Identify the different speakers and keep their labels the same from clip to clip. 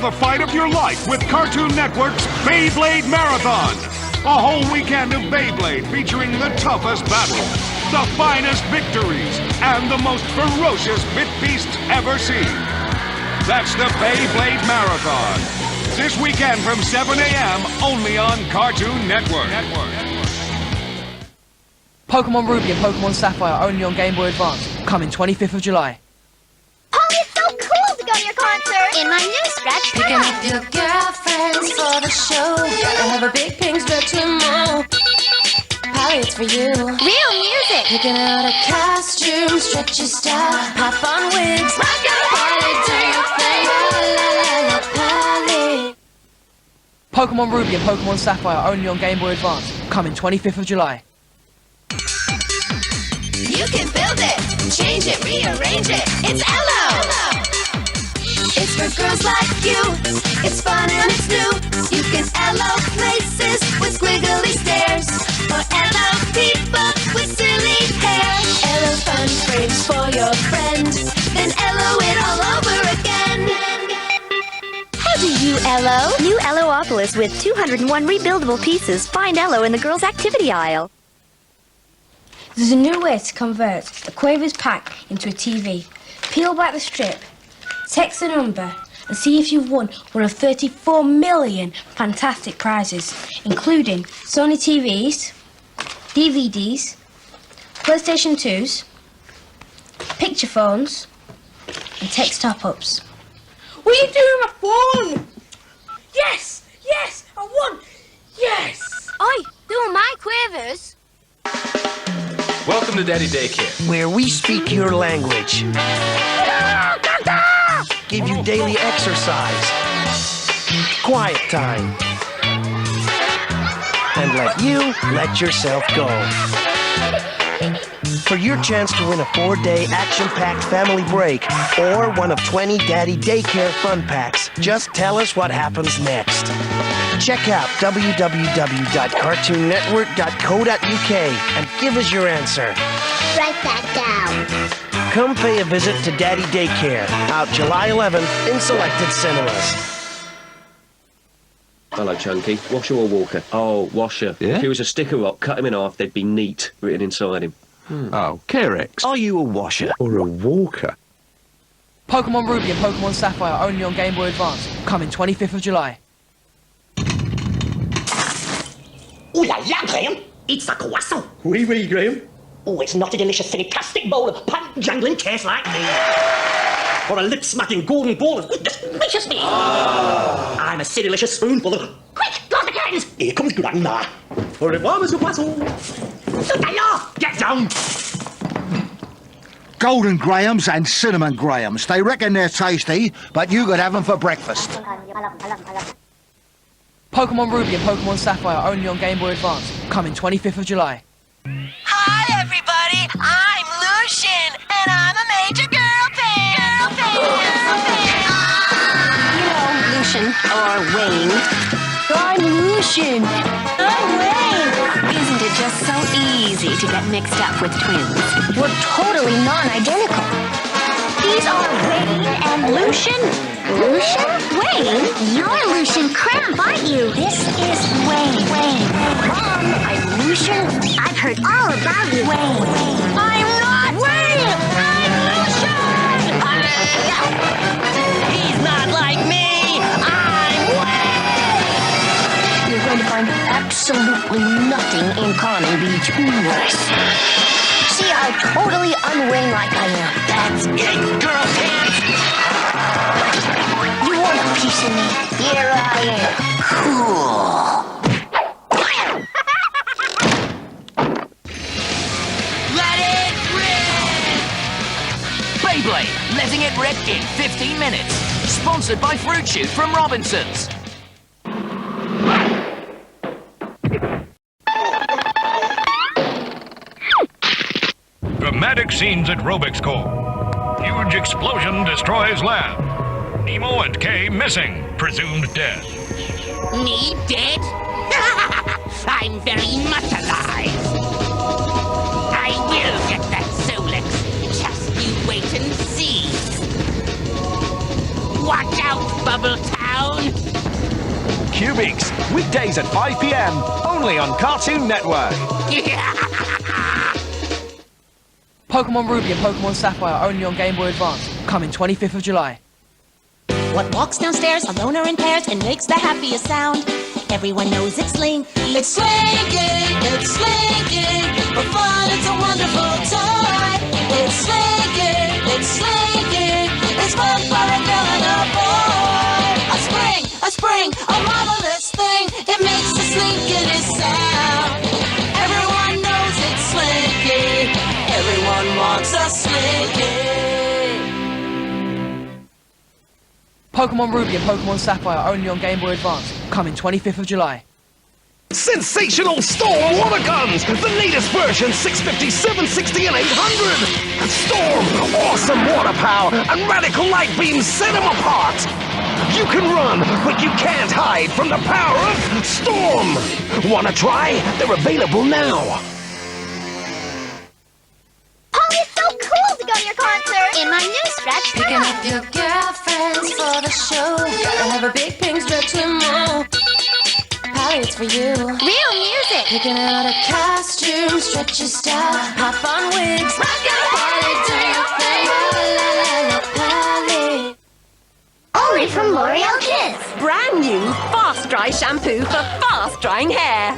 Speaker 1: the fight of your life with Cartoon Network's Beyblade Marathon. A whole weekend of Beyblade featuring the toughest battles, the finest victories, and the most ferocious bit beasts ever seen. That's the Beyblade Marathon. This weekend from 7 a.m. only on Cartoon Network.
Speaker 2: Pokemon Ruby and Pokemon Sapphire only on Game Boy Advance. Coming 25th of July.
Speaker 3: Oh, it's so cool to go to your concert! In my new stretch
Speaker 4: Picking up your girlfriends for the show. I have a big pink stretch limo. Probably it's for you.
Speaker 3: Real music!
Speaker 4: Picking out a costume, stretch your style. Pop on wigs. Rock your party, do your thing. La la la party.
Speaker 2: Pokemon Ruby and Pokemon Sapphire only on Game Boy Advance. Coming 25th of July.
Speaker 4: You can build it, change it, rearrange it. It's Elo! It's for girls like you. It's fun and it's new. You can Elo places with squiggly stairs. For Elo people with silly hair. Elo fun frames for your friends. Then Elo it all over again.
Speaker 3: How do you Elo? New Eloopolis with 201 rebuildable pieces. Find Elo in the girls' activity aisle.
Speaker 5: There's a new way to convert a Quavers pack into a TV. Peel back the strip, text the number, and see if you've won one of 34 million fantastic prizes, including Sony TVs, DVDs, PlayStation 2s, picture phones, and text top-ups. What are you doing with my phone? Yes! Yes! I won! Yes!
Speaker 3: Oi, who are my Quavers?
Speaker 6: Welcome to Daddy Daycare.
Speaker 7: Where we speak your language. Give you daily exercise. Quiet time. And let you let yourself go. For your chance to win a 4-day action-packed family break or one of 20 Daddy Daycare fun packs, just tell us what happens next. Check out www.cartoonnetwork.co.uk and give us your answer.
Speaker 3: Write that down.
Speaker 7: Come pay a visit to Daddy Daycare, out July 11th in selected cinemas.
Speaker 8: Hello, Chunky. Washer or Walker? Oh, Washer.
Speaker 6: Yeah?
Speaker 8: If he was a sticker rock, cut him in half, there'd be neat written inside him.
Speaker 6: Oh, K-Rex.
Speaker 7: Are you a washer or a walker?
Speaker 2: Pokemon Ruby and Pokemon Sapphire only on Game Boy Advance. Coming 25th of July.
Speaker 9: Ooh la la, Graham! It's a croissant!
Speaker 8: Oui, oui, Graham.
Speaker 9: Oh, it's not a delicious, silly plastic bowl of pant-jangling taste like me. Or a lip-smacking golden ball of delicious me. I'm a silly-licious spoonful of... Quick, close the curtains! Here comes Grandma. Au revoir, Monsieur Poisson. Tout à l'heure! Get down!
Speaker 10: Golden Grahams and cinnamon Grahams. They reckon they're tasty, but you could have them for breakfast.
Speaker 2: Pokemon Ruby and Pokemon Sapphire only on Game Boy Advance. Coming 25th of July.
Speaker 4: Hi, everybody. I'm Lucian, and I'm a major girl fan. You know, Lucian, or Wayne. I'm Lucian. I'm Wayne. Isn't it just so easy to get mixed up with twins?
Speaker 3: We're totally non-identical. These are Wayne and Lucian. Lucian? Wayne? You're Lucian Cramp, aren't you? This is Wayne. Mom, I'm Lucian. I've heard all about you. Wayne. I'm not Wayne! I'm Lucian!
Speaker 4: He's not like me. I'm Wayne.
Speaker 3: You're going to find absolutely nothing in common between us. See how totally un-Wayne like I am.
Speaker 4: That's it, girl pants.
Speaker 3: You want a piece of me? Here I am. Cool.
Speaker 4: Let it rip!
Speaker 11: Beyblade, letting it rip in 15 minutes. Sponsored by Fruit Shoot from Robinsons.
Speaker 1: Dramatic scenes at Robix Core. Huge explosion destroys lab. Nemo and Kay missing, presumed dead.
Speaker 4: Me dead? I'm very much alive. I will get that Solix. Just you wait and see. Watch out, Bubble Town.
Speaker 11: down.
Speaker 12: Cubics, weekdays at 5 p.m. only on Cartoon Network.
Speaker 2: Pokemon Ruby and Pokemon Sapphire only on Game Boy Advance. Coming 25th of July.
Speaker 4: What walks downstairs alone or in pairs and makes the happiest sound? Everyone knows it's Slinky. It's Slinky, it's Slinky. For fun, it's a wonderful toy. It's Slinky, it's Slinky. It's fun for a girl and a boy. A spring, a marvelous thing. It makes the slinkiest sound. Everyone knows it's Slinky. Everyone wants a Slinky.
Speaker 2: Pokemon Ruby and Pokemon Sapphire only on Game Boy Advance. Coming 25th of July.
Speaker 12: Sensational Storm water guns! The latest version, 650, 760, and 800! Storm, awesome water power, and radical light beams set them apart! You can run, but you can't hide from the power of Storm! Wanna try? They're available now!
Speaker 3: Polly, it's so cool to go to your concert! In my new stretch
Speaker 4: Picking up your girlfriends for the show. Gotta have a big pink stretch limo. Polly, it's for you.
Speaker 3: Real music!
Speaker 4: Picking out a costume, stretch your style, hop on wigs. Polly, do your thing. La la la, Polly.
Speaker 3: Only from L'Oreal Kids!
Speaker 13: Brand new fast dry shampoo for fast drying hair.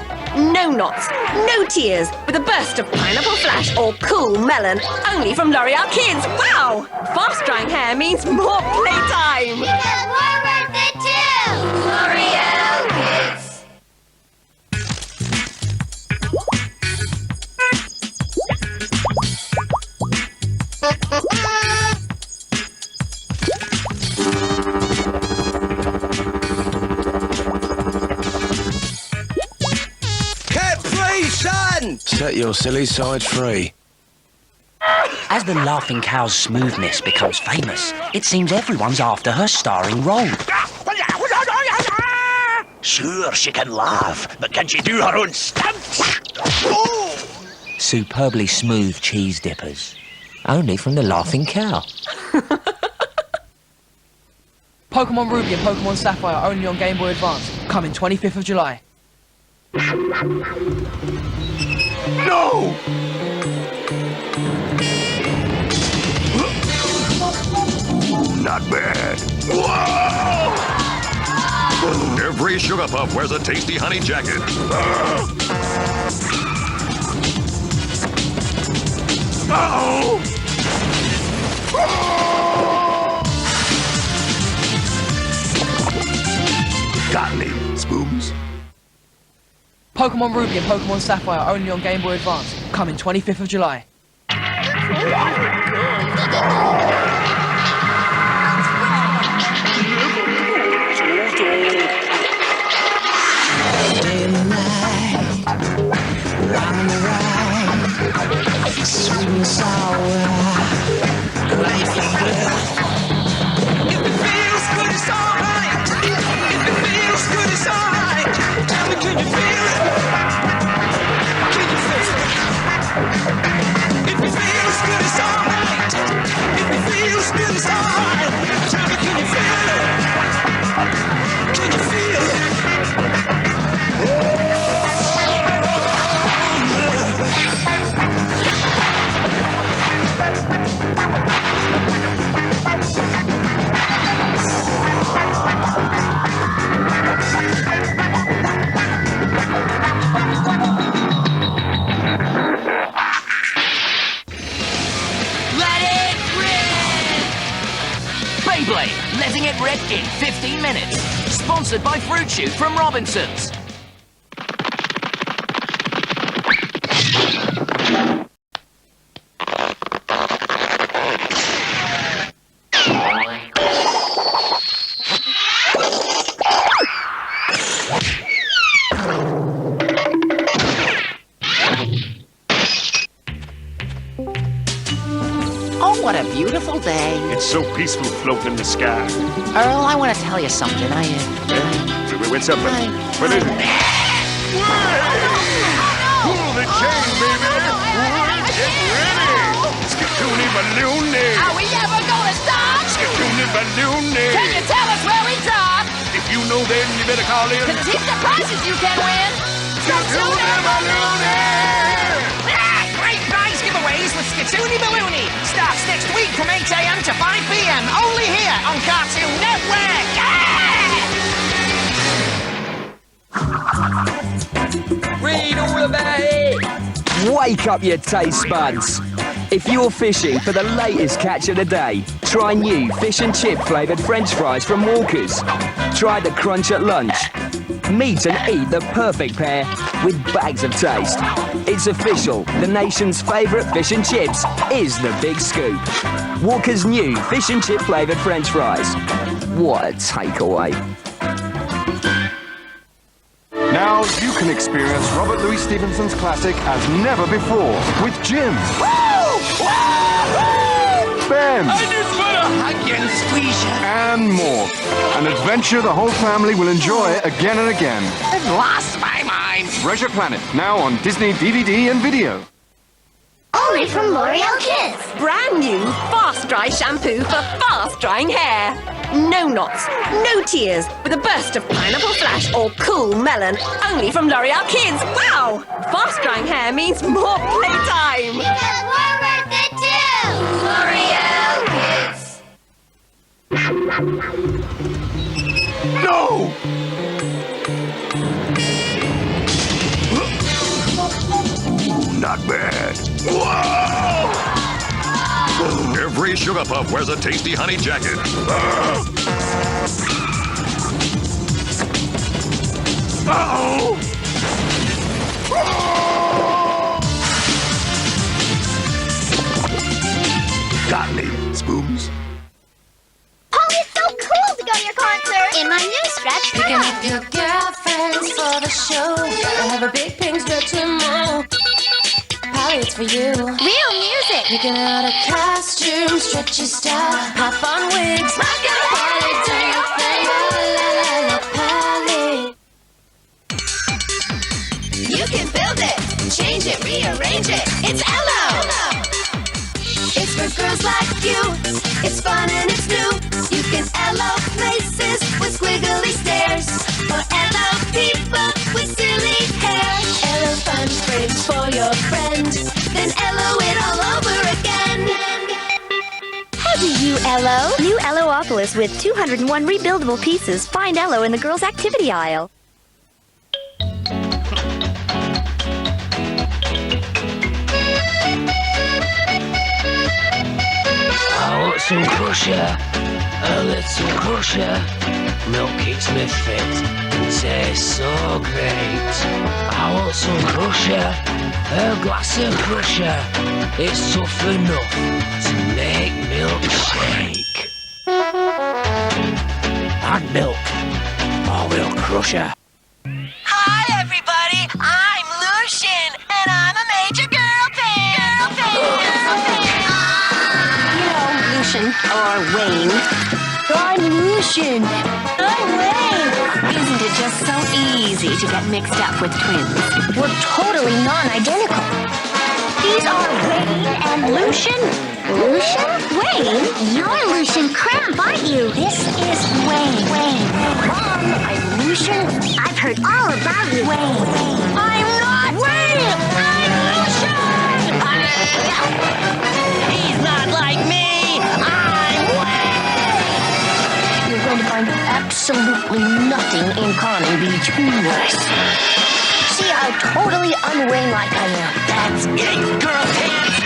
Speaker 13: No knots, no tears, with a burst of pineapple flash or cool melon. Only from L'Oreal Kids. Wow! Fast drying hair means more playtime.
Speaker 3: Because we're worth it too! L'Oreal Kids!
Speaker 12: Set your silly side free.
Speaker 14: As the Laughing Cow's smoothness becomes famous, it seems everyone's after her starring role.
Speaker 15: Sure, she can laugh, but can she do her own stunts?
Speaker 14: Superbly smooth cheese dippers. Only from the Laughing Cow.
Speaker 2: Pokemon Ruby and Pokemon Sapphire only on Game Boy Advance. Coming 25th of July.
Speaker 12: No!
Speaker 1: Not bad. Whoa! Every Sugar Puff wears a tasty honey jacket. Uh-oh! Got me, Spoons.
Speaker 2: Pokemon Ruby and Pokemon Sapphire only on Game Boy Advance. Coming 25th of July.
Speaker 16: Day and night, round and round, sweet and sour, life and death. If it feels good, it's alright. If it feels good, it's alright. Tell me, can you feel it? Can you feel it? If it feels good, it's alright. If it feels good, it's alright. Tell me, can you feel it? Can you feel it?
Speaker 11: Beyblade, letting it rip in 15 minutes. Sponsored by Fruit Shoot from Robinson's.
Speaker 17: Oh, what a beautiful day.
Speaker 18: It's so peaceful floating in the sky.
Speaker 17: Earl, I want to tell you something.
Speaker 18: What's up, buddy? What is it? Pull the chain, baby! Get ready! Skatoony balloony!
Speaker 4: Are we ever gonna stop?
Speaker 18: Skatoony balloony!
Speaker 4: Can you tell us where we drop?
Speaker 18: If you know then you better call in.
Speaker 13: Cause here's the prizes you can win.
Speaker 11: Great prize giveaways with Skatoony Balloony. Starts next week from 8 a.m. to 5 p.m. Only here on Cartoon Network.
Speaker 19: Read all about it! Wake up your taste buds! If you're fishing for the latest catch of the day, try new fish and chip flavoured French fries from Walker's. Try the crunch at lunch. Meet and eat the perfect pair with bags of taste. It's official, the nation's favourite fish and chips is the Big Scoop. Walker's new fish and chip flavoured French fries. What a takeaway.
Speaker 20: Now you can experience Robert Louis Stevenson's classic as never before with Jim, Ben, and more. An adventure the whole family will enjoy again and again.
Speaker 11: I've lost my mind.
Speaker 20: Treasure Planet, now on Disney DVD and video.
Speaker 3: Only from L'Oreal Kids.
Speaker 13: Brand new fast dry shampoo for fast drying hair. No knots, no tears, with a burst of pineapple flash or cool melon. Only from L'Oreal Kids. Wow! Fast drying hair means more playtime.
Speaker 3: Because we're worth it too. L'Oreal Kids.
Speaker 18: No! Not bad. Whoa! Every sugar puff wears a tasty honey jacket. Uh-oh! Got me, Spoons.
Speaker 3: Polly, it's so cool to go to your concert. In my new stretch
Speaker 4: Picking up your girlfriends for the show. Gotta have a big pink stretching move. Polly, it's for you.
Speaker 3: Real music.
Speaker 4: Picking out a costume, stretchy style, pop on wigs. Rock your Polly, do your thing. La la la, Polly. You can build it, change it, rearrange it. It's Ello.
Speaker 13: It's for girls like you. It's fun and it's new. You can Ello places with squiggly stairs. For Ello people with silly hair. Ello fun frames for your friend. Then Ello it all over again.
Speaker 3: How do you Ello? New Ello-opolis with 201 rebuildable pieces. Find Ello in the girls' activity aisle.
Speaker 14: I want some crusher, a little crusher. Milk keeps me fit and tastes so great. I want some crusher, a glass of crusher. It's tough enough to make milkshake. Add milk, or we'll crusher.
Speaker 13: Hi everybody, I'm Lucian, and I'm a major girl fan. Lucian, or Wayne.
Speaker 5: I'm Lucian. I'm Wayne.
Speaker 13: Isn't it just so easy to get mixed up with twins?
Speaker 5: We're totally non-identical. These are Wayne and Lucian.
Speaker 3: Lucian? Wayne? You're Lucian Cramp, aren't you?
Speaker 5: This is Wayne. Mom, I'm Lucian.
Speaker 3: I've heard all about you.
Speaker 5: Wayne. I'm not Wayne. I'm Lucian.
Speaker 13: He's not like me. I'm Wayne.
Speaker 5: You're going to find absolutely nothing in common between us. See how totally un-Wayne-like I am.
Speaker 13: That's it, girl pants.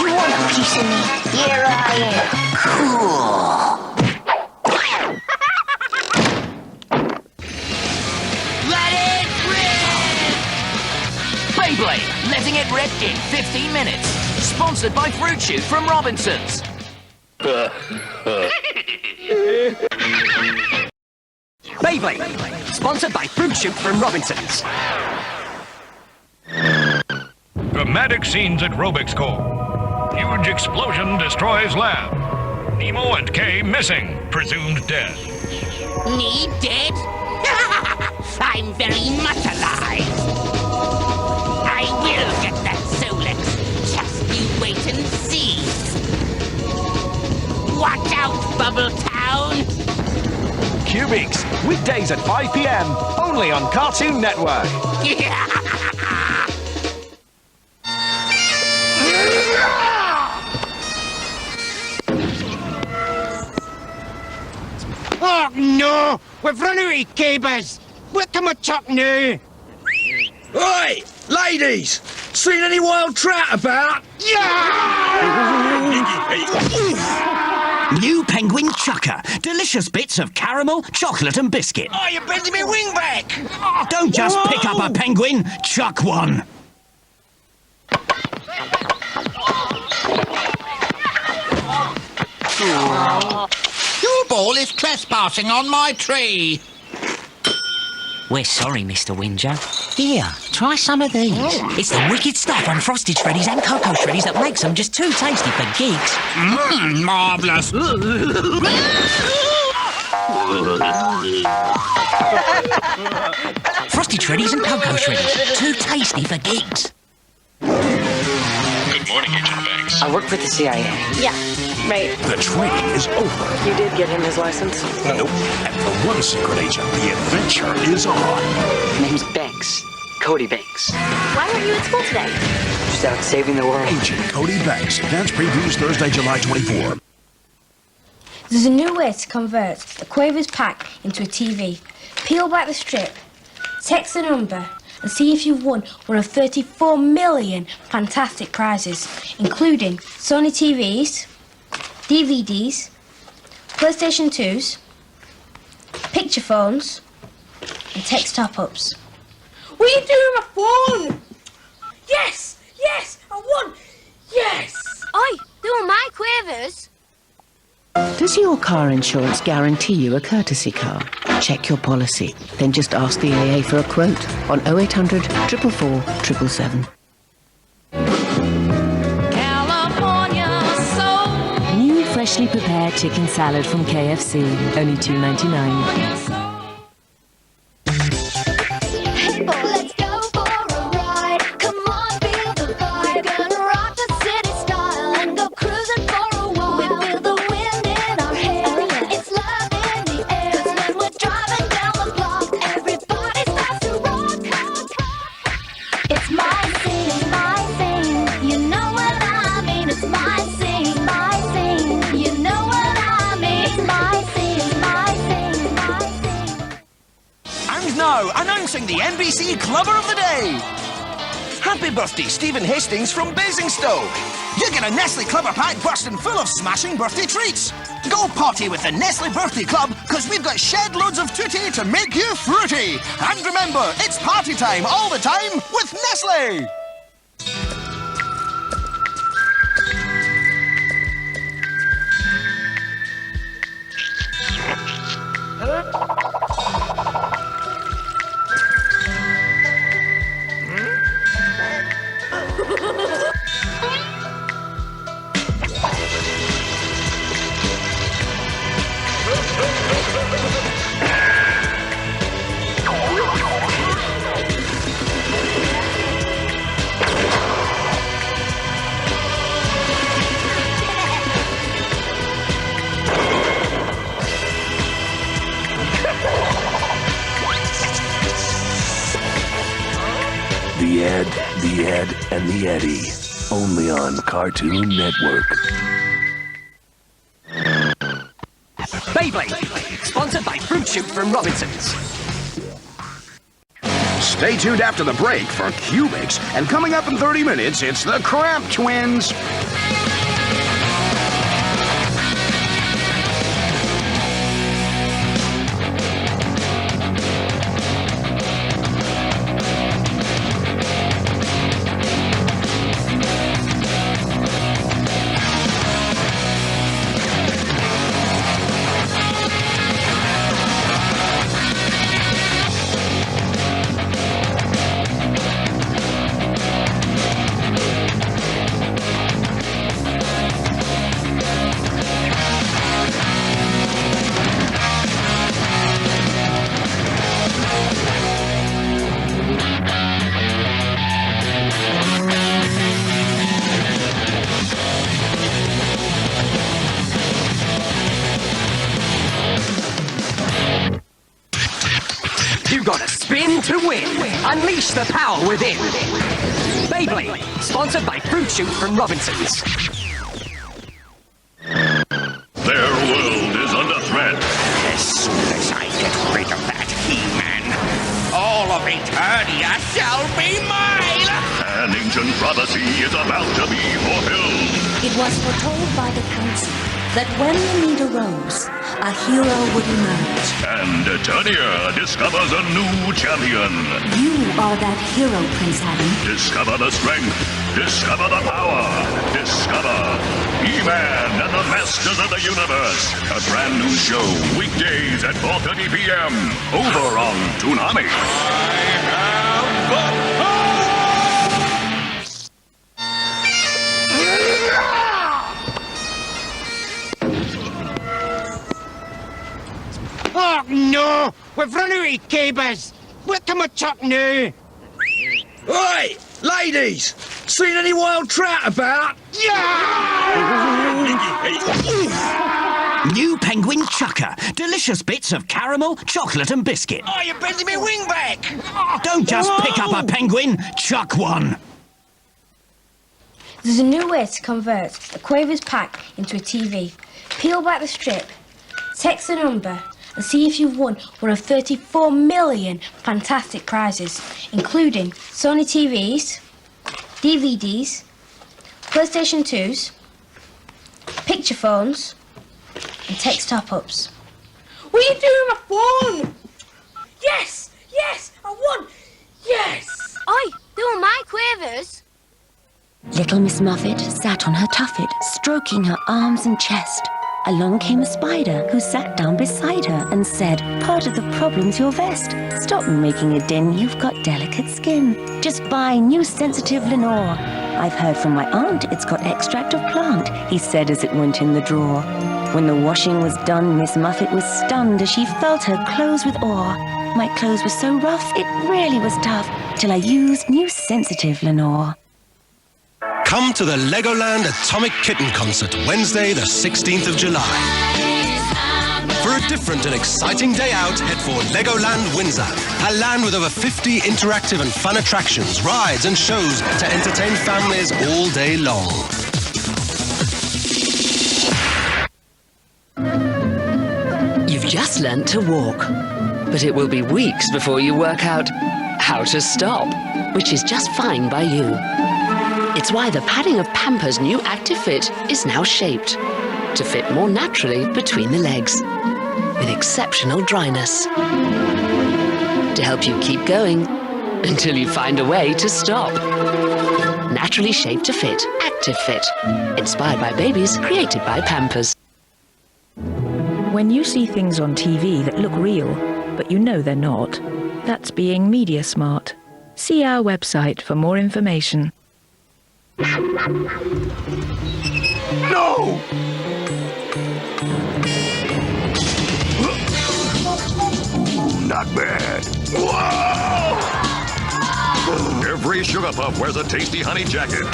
Speaker 5: You want a piece of me? Here I am. Cool.
Speaker 11: Let it rip! Beyblade, letting it rip in 15 minutes. Sponsored by Fruit Shoot from Robinsons.
Speaker 9: Beyblade, sponsored by Fruit Shoot from Robinsons.
Speaker 21: Dramatic scenes at Robix Core. Huge explosion destroys lab. Nemo and Kay missing, presumed dead.
Speaker 11: Me dead? I'm very much alive. I will get that Solex. Just you wait and see. Watch out, Bubble Town.
Speaker 12: Cubics. Weekdays at 5 p.m. Only on Cartoon Network.
Speaker 6: Oh no! We've run out of cables! What can we chuck now?
Speaker 15: Oi! Ladies! Seen any wild trout about?
Speaker 22: New Penguin Chucker. Delicious bits of caramel, chocolate and biscuit.
Speaker 15: Oh, you're bending me wing back!
Speaker 22: Don't just pick up a penguin, chuck one.
Speaker 11: Your ball is trespassing on my tree.
Speaker 17: We're sorry, Mr. Whinger. Here, try some of these. It's the wicked stuff on Frosted Shreddies and Cocoa Shreddies that makes them just too tasty for geeks.
Speaker 11: Mmm, marvellous.
Speaker 17: Frosted Shreddies and Cocoa Shreddies, too tasty for geeks.
Speaker 23: Good morning, Agent Banks.
Speaker 24: I work for the CIA.
Speaker 13: Yeah, right.
Speaker 23: The training is over.
Speaker 13: You did get him his license?
Speaker 23: Nope. And for one secret agent, the adventure is on.
Speaker 24: Name's Banks. Cody Banks.
Speaker 13: Why weren't you at school today?
Speaker 24: Just out saving the world.
Speaker 23: Agent Cody Banks. Advance previews Thursday, July 24.
Speaker 5: There's a new way to convert a Quavers pack into a TV. Peel back the strip, text the number, and see if you've won one of 34 million fantastic prizes, including Sony TVs, DVDs, PlayStation 2s, picture phones, and text top-ups. What are you doing with my phone? Yes! Yes! I won! Yes!
Speaker 3: Oi, they were my Quavers.
Speaker 25: Does your car insurance guarantee you a courtesy car? Check your policy, then just ask the AA for a quote on 0800 444 777.
Speaker 26: California soul. New freshly prepared chicken salad from KFC, only $2.99.
Speaker 4: Hey boy, let's go for a ride. Come on, feel the vibe. Gonna rock the city style and go cruising for a while. We feel the wind in our hair. It's love in the air. 'Cause when we're driving down the block, everybody starts to rock. It's my scene, it's my scene. You know what I mean. It's my scene, my scene. You know what I mean. It's my scene, it's my scene, my scene.
Speaker 12: And now, announcing the NBC Clubber of the Day. Happy birthday, Stephen Hastings from Basingstoke. You get a Nestle Clubber pack bursting full of smashing birthday treats. Go party with the Nestle Birthday Club, because we've got shed loads of tutti to make you fruity. And remember, it's party time all the time with Nestle.
Speaker 18: The Ed, and the Eddie. Only on Cartoon Network.
Speaker 12: Beyblade, sponsored by Fruit Shoot from Robinsons.
Speaker 1: Stay tuned after the break for Cubics, and coming up in 30 minutes, it's the Cramp Twins.
Speaker 2: You gotta spin to win. Unleash the power within. Beyblade, sponsored by Fruit Shoot from Robinsons.
Speaker 21: Their world is under threat.
Speaker 11: As soon as I get rid of that He-Man, all of Eternia shall be mine!
Speaker 21: An ancient prophecy is about to be fulfilled.
Speaker 7: It was foretold by the council that when the need arose, a hero would emerge.
Speaker 21: And Eternia discovers a new champion.
Speaker 7: You are that hero, Prince Adam.
Speaker 21: Discover the strength. Discover the power. Discover He-Man and the Masters of the Universe. A brand new show, weekdays at 4:30 p.m. over on Toonami.
Speaker 6: Oh, no! We've run out of cables! What can we chuck now?
Speaker 12: Oi! Ladies! Seen any wild trout about?
Speaker 22: New penguin chucker. Delicious bits of caramel, chocolate and biscuit.
Speaker 11: Oh, you're bending my wing back!
Speaker 22: Don't just pick up a penguin, chuck one.
Speaker 5: There's a new way to convert a Quavers pack into a TV. Peel back the strip, text the number, and see if you've won one of 34 million fantastic prizes, including Sony TVs, DVDs, PlayStation 2s, picture phones, and text top-ups. What are you doing with my phone? Yes! Yes! I won! Yes!
Speaker 3: Oi, they were my Quavers.
Speaker 7: Little Miss Muffet sat on her tuffet, stroking her arms and chest. Along came a spider who sat down beside her and said, part of the problem's your vest. Stop making a din, you've got delicate skin. Just buy new sensitive Lenore. I've heard from my aunt it's got extract of plant, he said as it went in the drawer. When the washing was done, Miss Muffet was stunned as she felt her clothes with awe. My clothes were so rough, it really was tough, till I used new sensitive Lenore.
Speaker 8: Come to the Legoland Atomic Kitten Concert, Wednesday, the 16th of July. For a different and exciting day out, head for Legoland Windsor, a land with over 50 interactive and fun attractions, rides and shows to entertain families all day long.
Speaker 26: You've just learnt to walk, but it will be weeks before you work out how to stop, which is just fine by you. It's why the padding of Pampers' new Active Fit is now shaped to fit more naturally between the legs, with exceptional dryness, to help you keep going until you find a way to stop. Naturally shaped to fit, Active Fit, inspired by babies, created by Pampers.
Speaker 10: When you see things on TV that look real, but you know they're not, that's being media smart. See our website for more information.
Speaker 12: No!
Speaker 23: Ooh, not bad.
Speaker 12: Whoa!
Speaker 21: Every Sugar Puff wears a tasty honey jacket.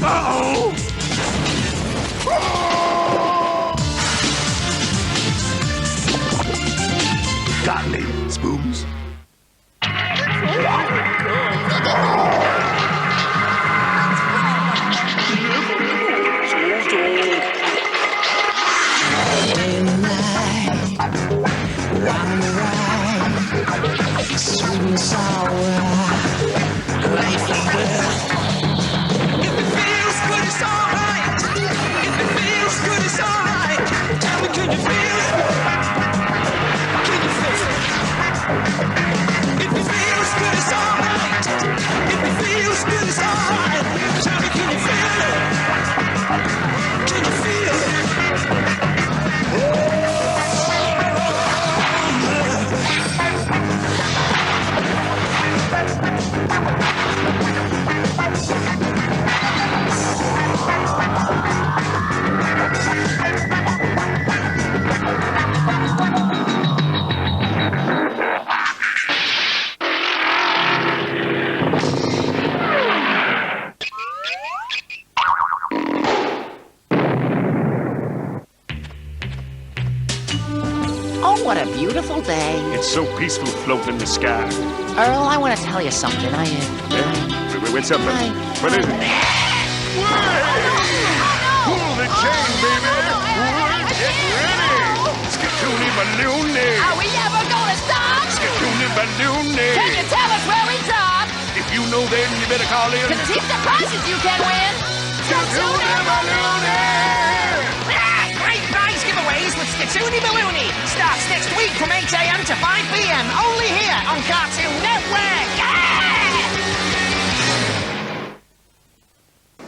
Speaker 12: Uh-oh!
Speaker 23: Got me, Spoons.
Speaker 14: Sweet and sour, life and death. If it feels good, it's alright. If it feels good, it's alright. Tell me, can you feel it? Can you feel it? If it feels good, it's alright. If it feels good, it's alright. Tell me, can you feel it? Can you feel it?
Speaker 9: what a beautiful day.
Speaker 23: It's so peaceful floating in the sky.
Speaker 9: Earl, I want to tell you something.
Speaker 23: What's up, man? What is it? Pull the chain, baby! Get ready! Skatoony balloony!
Speaker 11: Are we ever gonna stop?
Speaker 23: Skatoony balloony!
Speaker 11: Can you tell us where we drop?
Speaker 23: If you know then, you better call in.
Speaker 11: 'Cause there's heaps of prizes you can win.
Speaker 23: Skatoony balloony!
Speaker 6: Great prize giveaways with Skatoony Balloony. Starts next week from 8 a.m. to 5 p.m. Only here on Cartoon Network.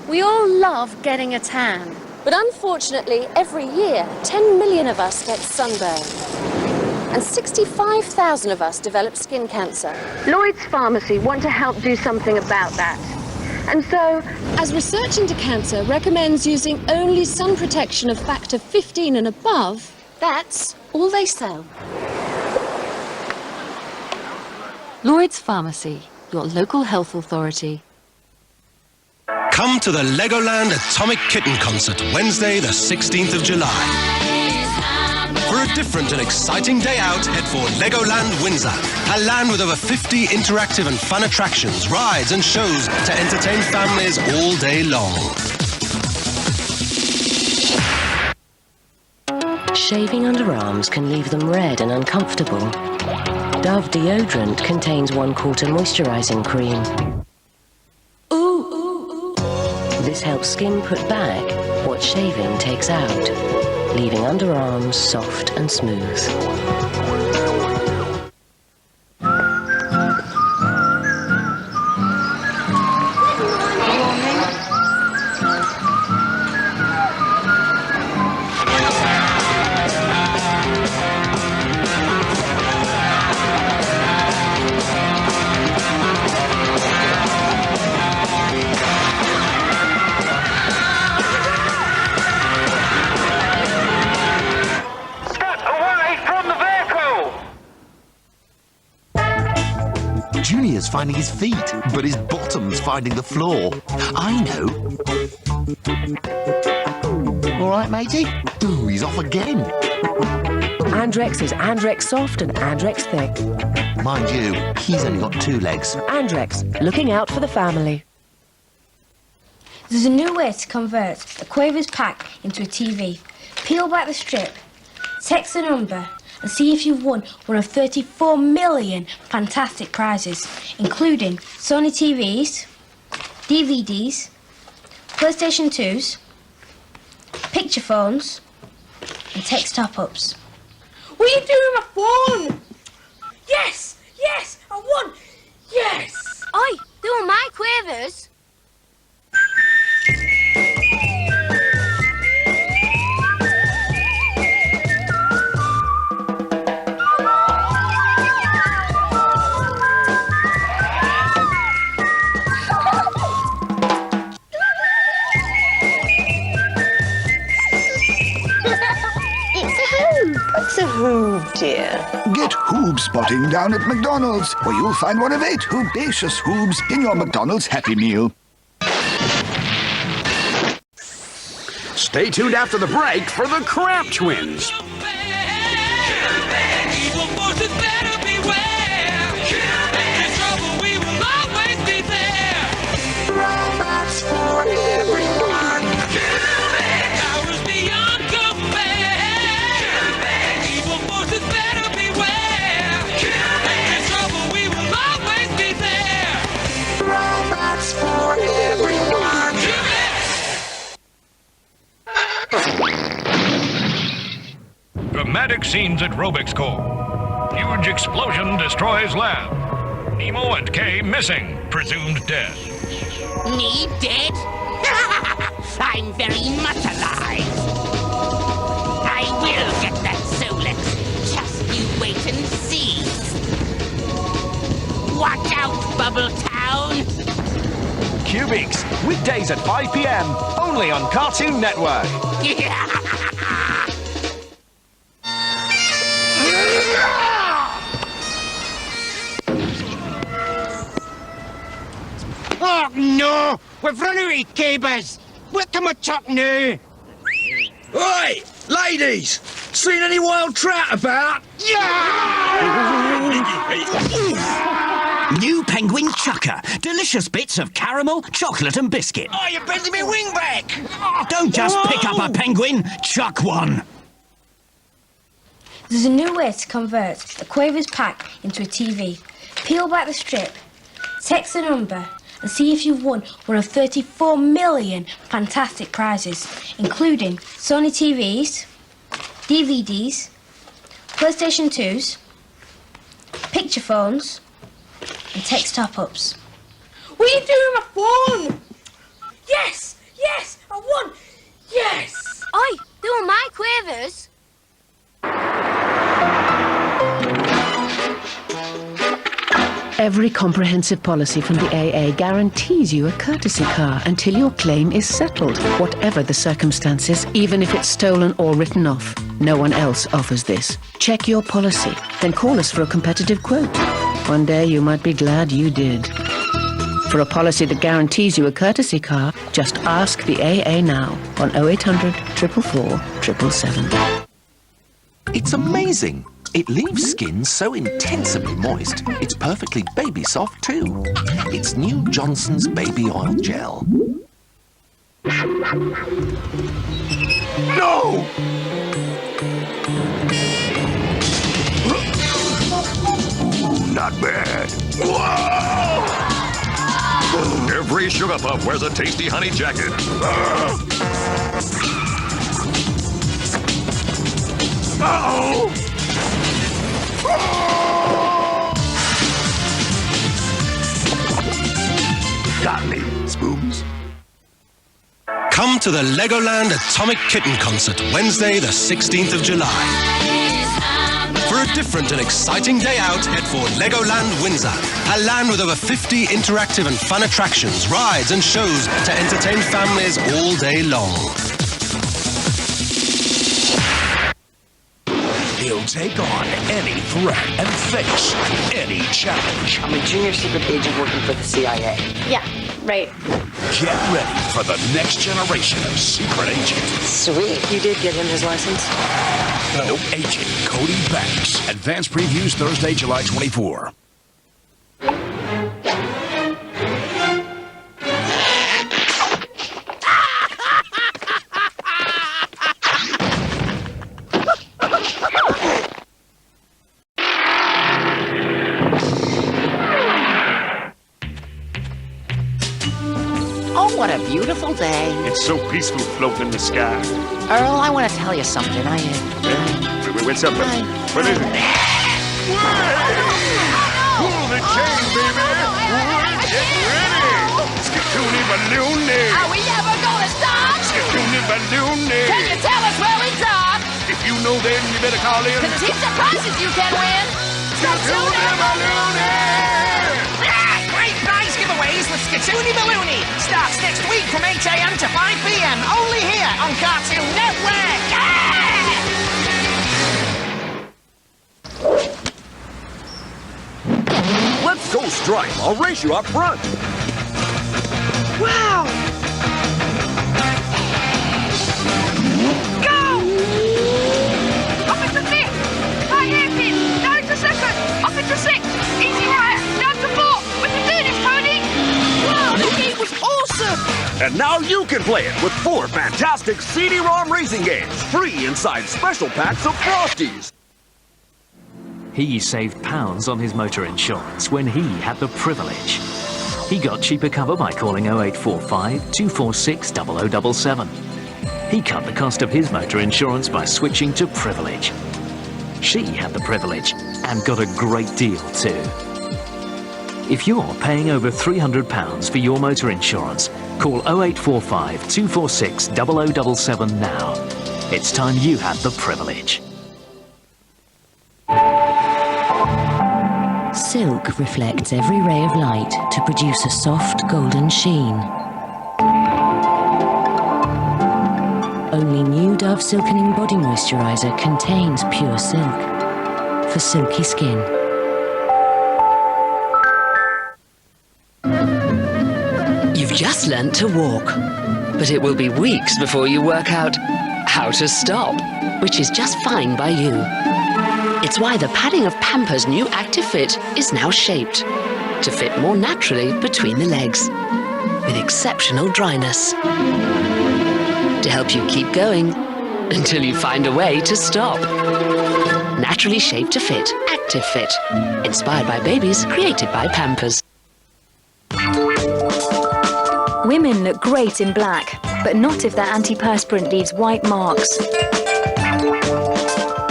Speaker 15: We all love getting a tan, but unfortunately, every year, 10 million of us get sunburn. And 65,000 of us develop skin cancer. Lloyd's Pharmacy want to help do something about that. And so, as research into cancer recommends using only sun protection of factor 15 and above, that's all they sell. Lloyd's Pharmacy, your local health authority.
Speaker 8: Come to the Legoland Atomic Kitten Concert, Wednesday, the 16th of July. For a different and exciting day out, head for Legoland Windsor, a land with over 50 interactive and fun attractions, rides and shows to entertain families all day long.
Speaker 7: Shaving underarms can leave them red and uncomfortable. Dove deodorant contains 1/4 moisturizing cream. This helps skin put back what shaving takes out, leaving underarms soft and smooth.
Speaker 16: Junior's finding his feet, but his bottom's finding the floor. I know. All right, matey? Ooh, he's off again.
Speaker 25: Andrex is Andrex Soft and Andrex Thick.
Speaker 16: Mind you, he's only got 2 legs.
Speaker 25: Andrex, looking out for the family.
Speaker 5: There's a new way to convert a Quavers pack into a TV. Peel back the strip, text the number, and see if you've won one of 34 million fantastic prizes, including Sony TVs, DVDs, PlayStation 2s, picture phones, and text top-ups. What are you doing with my phone? Yes! Yes! I won! Yes!
Speaker 3: Oi, who are my Quavers? What's a hoob, dear?
Speaker 17: Get hoob spotting down at McDonald's, where you'll find one of 8 hoobacious hoobs in your McDonald's Happy Meal.
Speaker 23: Stay tuned after the break for the Crap Twins.
Speaker 3: Robots for everyone.
Speaker 11: Powers beyond compare. Evil forces better beware. In trouble, we will always be there.
Speaker 3: Robots for everyone.
Speaker 19: Dramatic scenes at Robix Corp. Huge explosion destroys lab. Nemo and Kay missing, presumed dead.
Speaker 11: Me dead? I'm very much alive. I will get that Solex. Just you wait and see. Watch out, Bubble Town.
Speaker 20: Cubics, weekdays at 5 p.m. only on Cartoon Network.
Speaker 6: Oh, no! We've run out of cables! What can we chuck now?
Speaker 27: Oi! Ladies!
Speaker 23: Seen any wild trout about?
Speaker 22: New penguin chucker. Delicious bits of caramel, chocolate and biscuit.
Speaker 6: Oh, you're bending me wing back!
Speaker 22: Don't just pick up a penguin, chuck one.
Speaker 5: There's a new way to convert a Quaver's pack into a TV. Peel back the strip, text the number, and see if you've won one of 34 million fantastic prizes, including Sony TVs, DVDs, PlayStation 2s, picture phones, and text top-ups.
Speaker 1: What are you doing with my phone? Yes! Yes! I won! Yes!
Speaker 3: Oi, they were my Quavers.
Speaker 25: Every comprehensive policy from the AA guarantees you a courtesy car until your claim is settled, whatever the circumstances, even if it's stolen or written off. No one else offers this. Check your policy, then call us for a competitive quote. One day you might be glad you did. For a policy that guarantees you a courtesy car, just ask the AA now on 0800 444 777.
Speaker 16: It's amazing. It leaves skin so intensely moist, it's perfectly baby soft too. It's new Johnson's Baby Oil Gel.
Speaker 12: No!
Speaker 21: Not bad.
Speaker 12: Whoa!
Speaker 21: Every sugar pup wears a tasty honey jacket.
Speaker 12: Uh-oh!
Speaker 21: Got me, Spoons.
Speaker 8: Come to the Legoland Atomic Kitten Concert, Wednesday, the 16th of July. For a different and exciting day out, head for Legoland Windsor, a land with over 50 interactive and fun attractions, rides and shows to entertain families all day long.
Speaker 23: He'll take on any threat and face any challenge.
Speaker 9: I'm a junior secret agent working for the CIA.
Speaker 15: Yeah, right.
Speaker 23: Get ready for the next generation of secret agents.
Speaker 9: Sweet. You did get him his license?
Speaker 23: No. Agent Cody Banks. Advanced previews Thursday, July 24.
Speaker 9: Oh, what a beautiful day.
Speaker 20: It's so peaceful floating in the sky.
Speaker 9: Earl, I want to tell you something.
Speaker 20: What's up? What is it? Pull the chain, baby! Get ready! Skatoony balloony!
Speaker 6: Are we ever gonna stop?
Speaker 20: Skatoony balloony!
Speaker 6: Can you tell us where we drop?
Speaker 20: If you know, then you better call in.
Speaker 6: Cause it's heaps of prizes you can win.
Speaker 20: Skatoony balloony!
Speaker 6: Great prize giveaways with Skatoony Balloony. Starts next week from 8 a.m. to 5 p.m. Only here on Cartoon Network.
Speaker 20: Let's go, Stripe. I'll race you up front.
Speaker 1: Wow! Go! Up into fifth! Right hairpin! Down into second! Up into sixth! Easy right! Down to fourth! We can do this, Cody! Wow, that game was awesome!
Speaker 20: And now you can play it with 4 fantastic CD-ROM racing games, free inside special packs of Frosties.
Speaker 2: He saved pounds on his motor insurance when he had the privilege. He got cheaper cover by calling 0845 246 0077. He cut the cost of his motor insurance by switching to Privilege. She had the privilege and got a great deal too. If you're paying over £300 for your motor insurance, call 0845 246 0077 now. It's time you had the privilege.
Speaker 7: Silk reflects every ray of light to produce a soft golden sheen. Only new Dove Silkening Body Moisturiser contains pure silk for silky skin.
Speaker 26: You've just learnt to walk, but it will be weeks before you work out how to stop, which is just fine by you. It's why the padding of Pampers' new Active Fit is now shaped to fit more naturally between the legs, with exceptional dryness, to help you keep going until you find a way to stop. Naturally shaped to fit, Active Fit, inspired by babies, created by Pampers.
Speaker 4: Women look great in black, but not if their antiperspirant leaves white marks.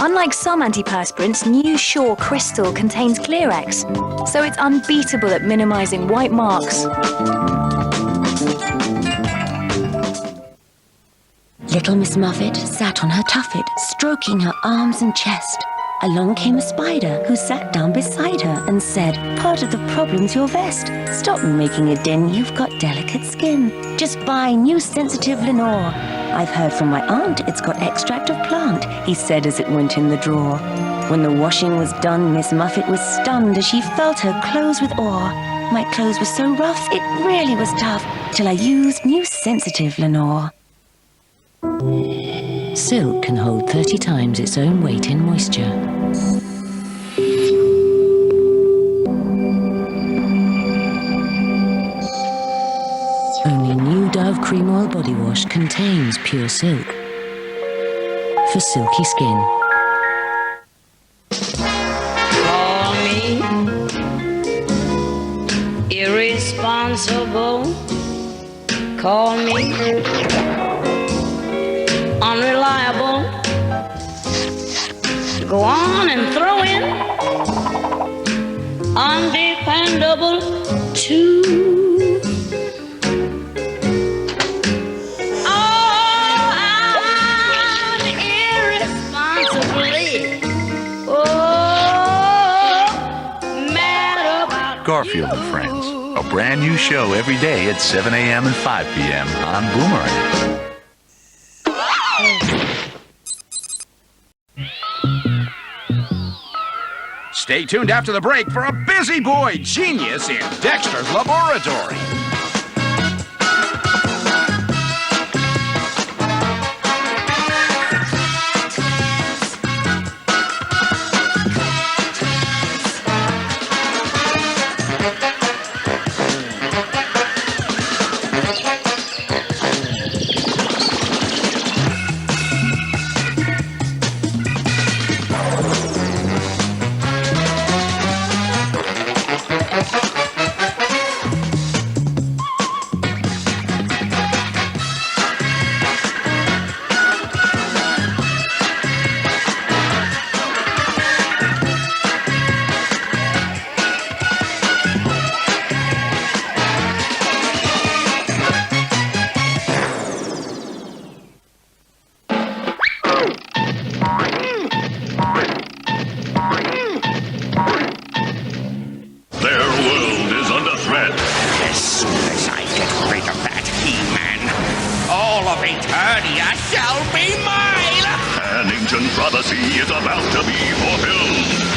Speaker 4: Unlike some antiperspirants, new Shore Crystal contains Clearex, so it's unbeatable at minimizing white marks.
Speaker 7: Little Miss Muffet sat on her tuffet, stroking her arms and chest. Along came a spider who sat down beside her and said, "Part of the problem's your vest. Stop making a din, you've got delicate skin. Just buy new Sensitive Lenore. I've heard from my aunt it's got extract of plant," he said as it went in the drawer. When the washing was done, Miss Muffet was stunned as she felt her clothes with awe. "My clothes were so rough, it really was tough, till I used new Sensitive Lenore."
Speaker 2: Silk can hold 30 times its own weight in moisture. Only new Dove Cream Oil Body Wash contains pure silk for silky skin.
Speaker 10: Call me irresponsible. Call me unreliable. Go on and throw in undependable too. Oh, I'm irresponsibly. Oh, mad about
Speaker 13: Garfield and Friends, a brand new show every day at 7 a.m. and 5 p.m. on Boomerang.
Speaker 14: Stay tuned after the break for a busy boy genius in Dexter's Laboratory.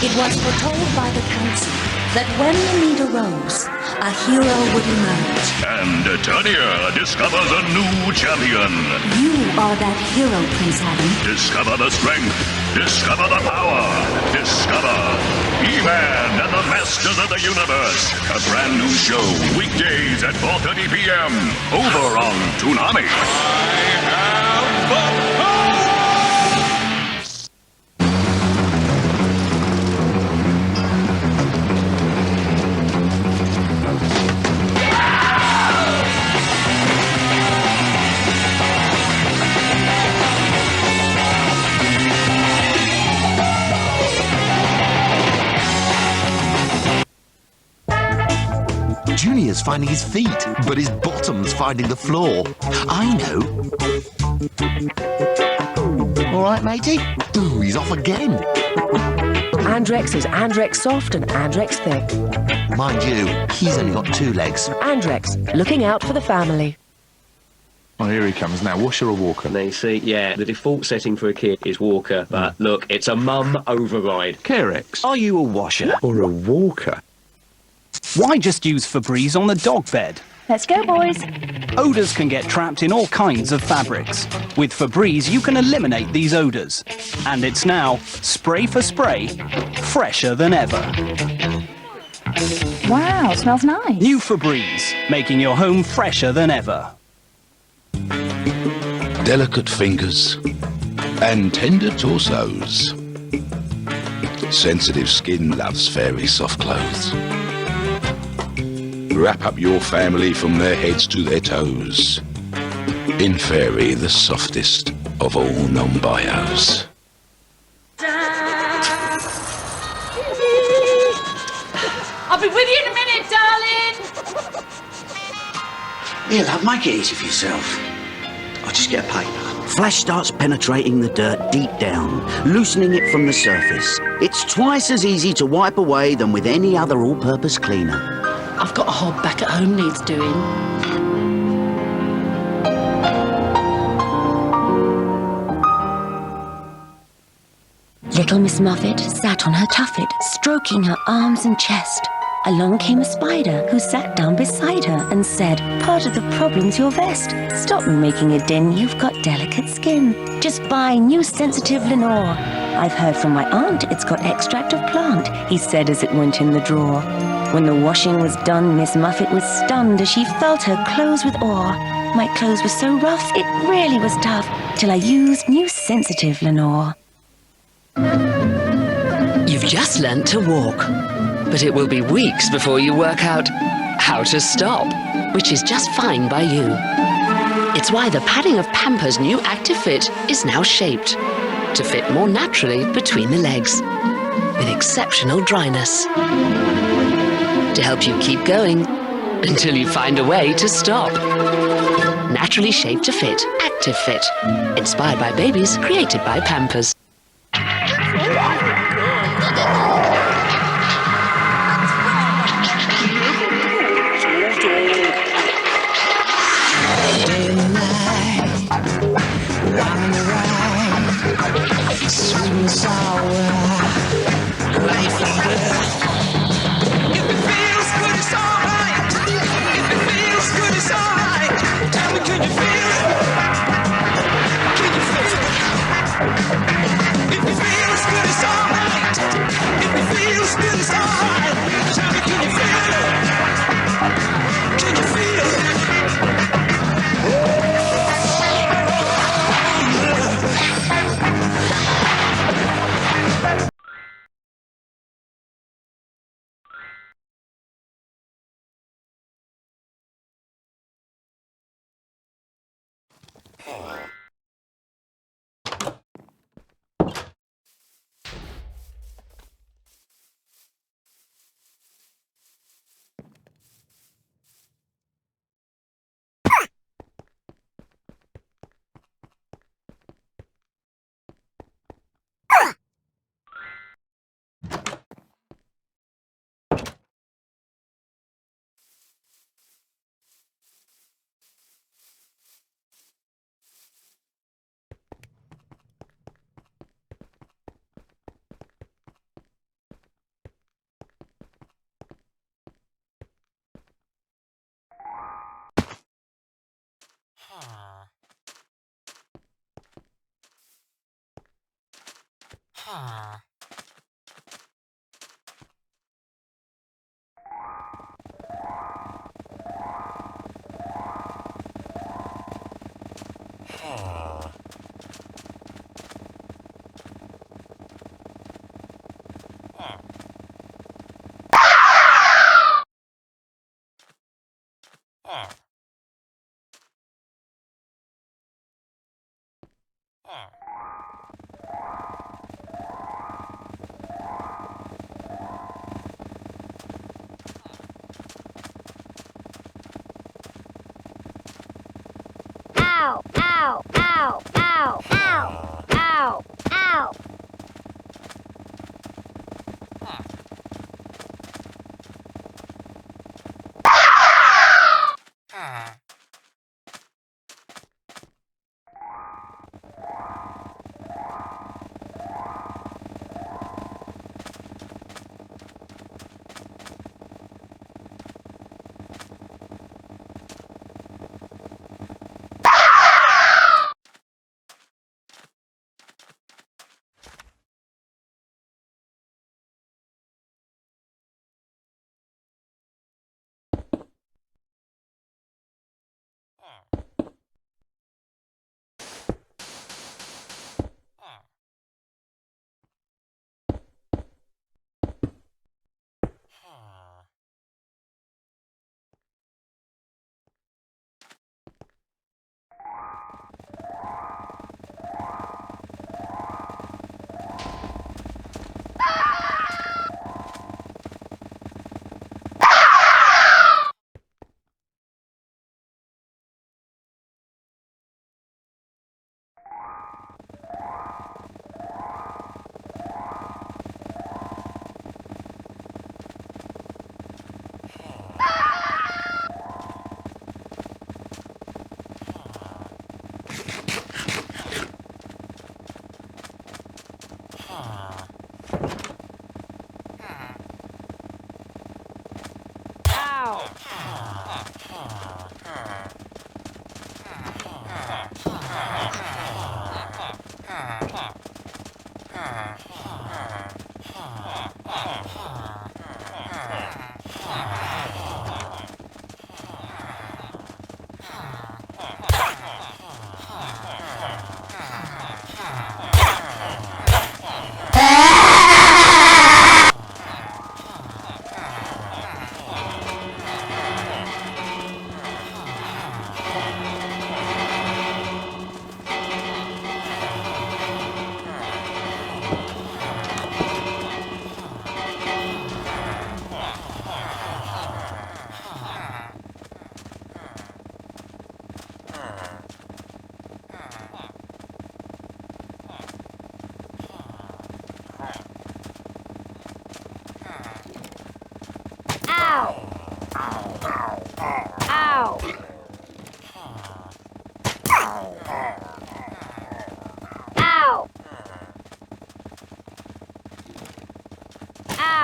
Speaker 18: It was foretold by the council that when the need arose, a hero would emerge.
Speaker 21: And Eternia discovers a new champion.
Speaker 18: You are that hero, Prince Adam.
Speaker 21: Discover the strength. Discover the power. Discover He-Man and the Masters of the Universe. A brand new show, weekdays at 4:30 p.m. over on Toonami.
Speaker 16: Junior's finding his feet, but his bottom's finding the floor. I know. All right, matey? Ooh, he's off again.
Speaker 25: Andrex is Andrex Soft and Andrex Thick.
Speaker 16: Mind you, he's only got 2 legs.
Speaker 25: Andrex, looking out for the family.
Speaker 24: Oh, here he comes now. Washer or walker?
Speaker 27: They see, yeah, the default setting for a kid is walker, but look, it's a mum override.
Speaker 24: Carex,
Speaker 22: Are you a washer?
Speaker 24: or a walker?
Speaker 22: Why just use Febreze on the dog bed?
Speaker 4: Let's go, boys.
Speaker 3: Odours can get trapped in all kinds of fabrics. With Febreze, you can eliminate these odours. And it's now, spray for spray, fresher than ever.
Speaker 4: Wow, smells nice.
Speaker 3: New Febreze, making your home fresher than ever.
Speaker 21: Delicate fingers and tender torsos. Sensitive skin loves fairy soft clothes. Wrap up your family from their heads to their toes. In Fairy, the softest of all non-bios.
Speaker 10: I'll be with you in a minute, darling.
Speaker 5: Here, love, make it easy for yourself. I'll just get a paper. Flash starts penetrating the dirt deep down, loosening it from the surface. It's twice as easy to wipe away than with any other all-purpose cleaner.
Speaker 10: I've got a hob back at home needs doing.
Speaker 7: Little Miss Muffet sat on her tuffet, stroking her arms and chest. Along came a spider who sat down beside her and said, "Part of the problem's your vest. Stop making a din, you've got delicate skin. Just buy new sensitive Lenore. I've heard from my aunt it's got extract of plant," he said as it went in the drawer. When the washing was done, Miss Muffet was stunned as she felt her clothes with awe. My clothes were so rough, it really was tough, till I used new sensitive Lenore.
Speaker 26: You've just learnt to walk, but it will be weeks before you work out how to stop, which is just fine by you. It's why the padding of Pampers' new Active Fit is now shaped to fit more naturally between the legs, with exceptional dryness, to help you keep going until you find a way to stop. Naturally shaped to fit, Active Fit, inspired by babies, created by Pampers.
Speaker 6: Sweet and sour, life and death. If it feels good, it's alright. If it feels good, it's alright. Tell me, can you feel it? Can you feel it? If it feels good, it's alright. If it feels good, it's alright. Tell me, can you feel it? Can you feel it?
Speaker 1: Ow, ow, ow, ow, ow, ow, ow.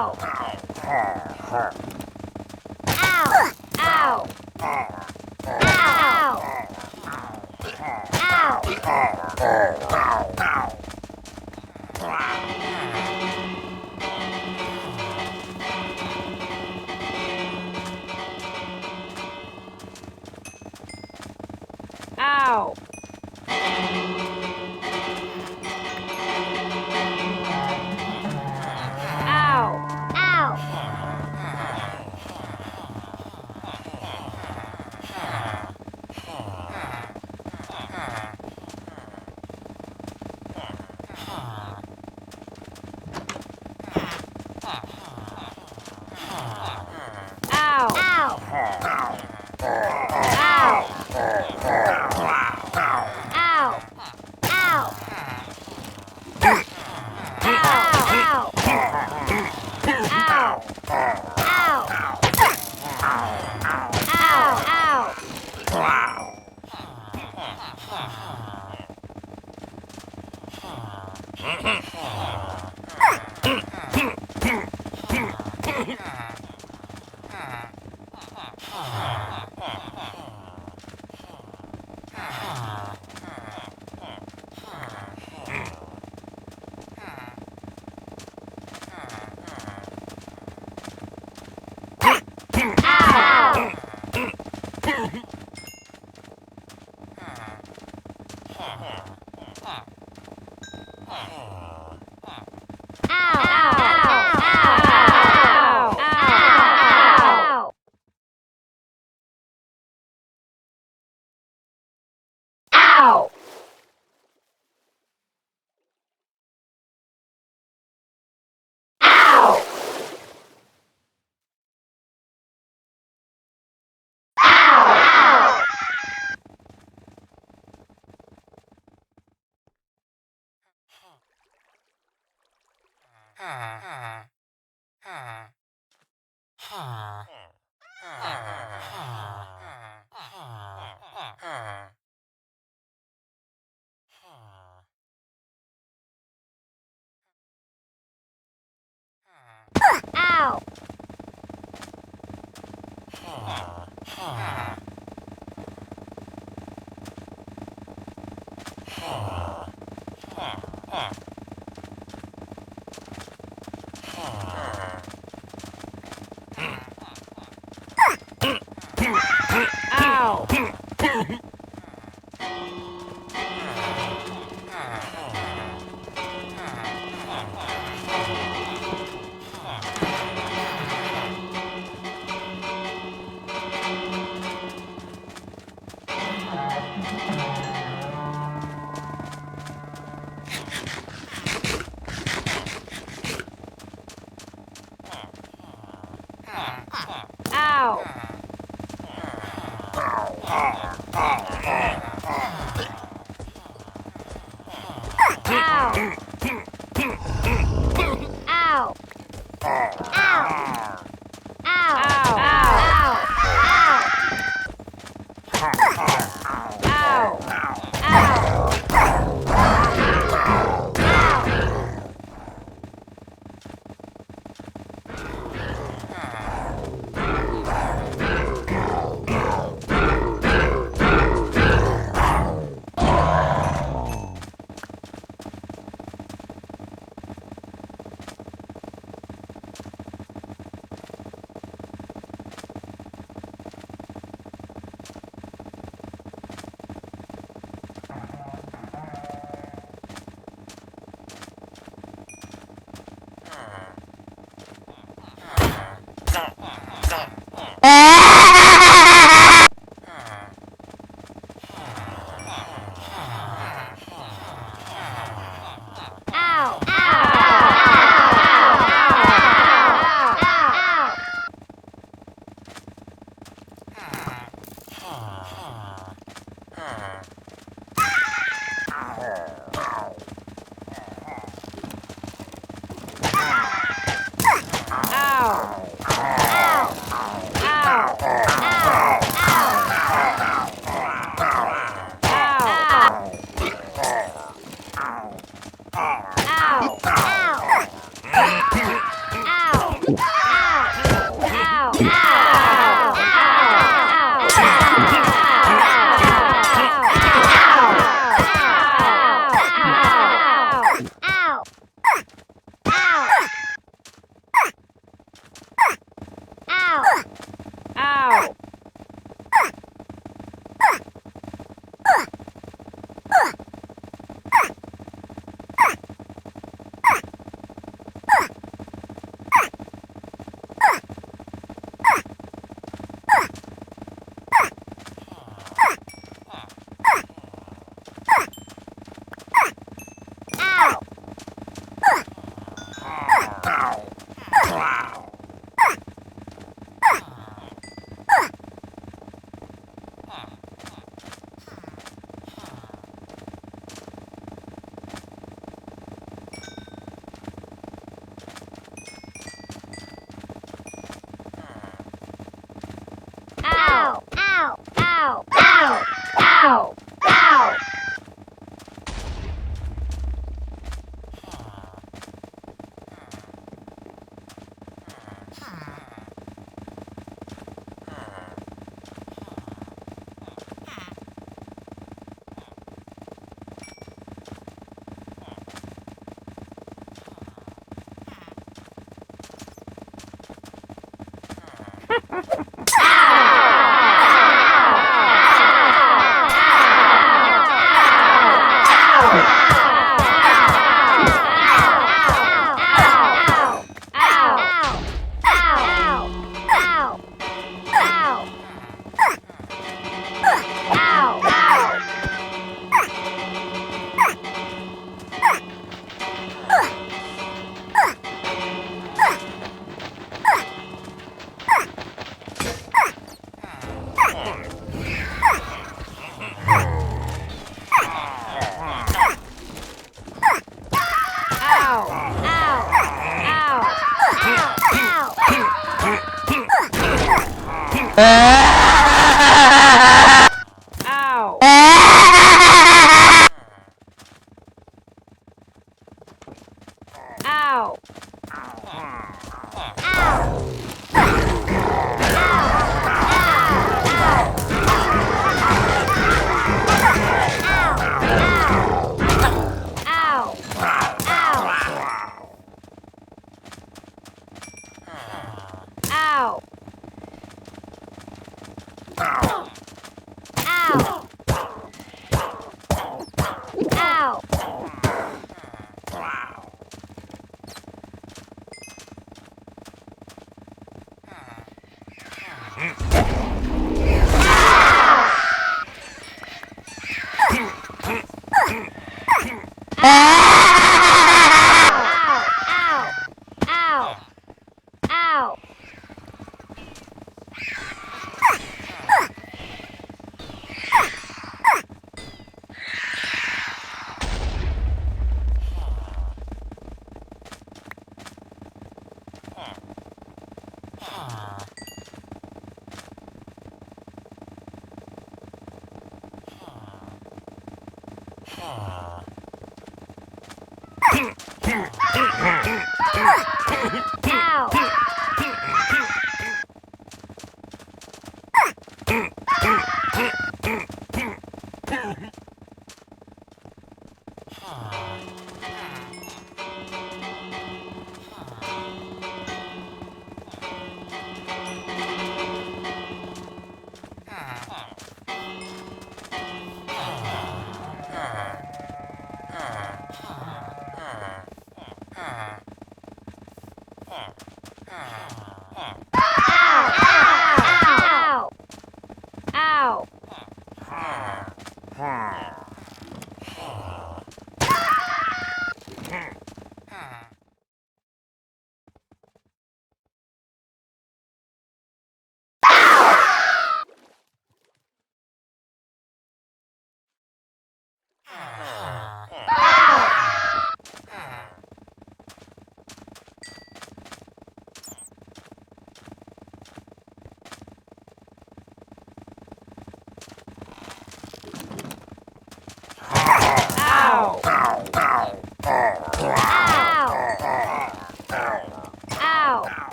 Speaker 1: Ow!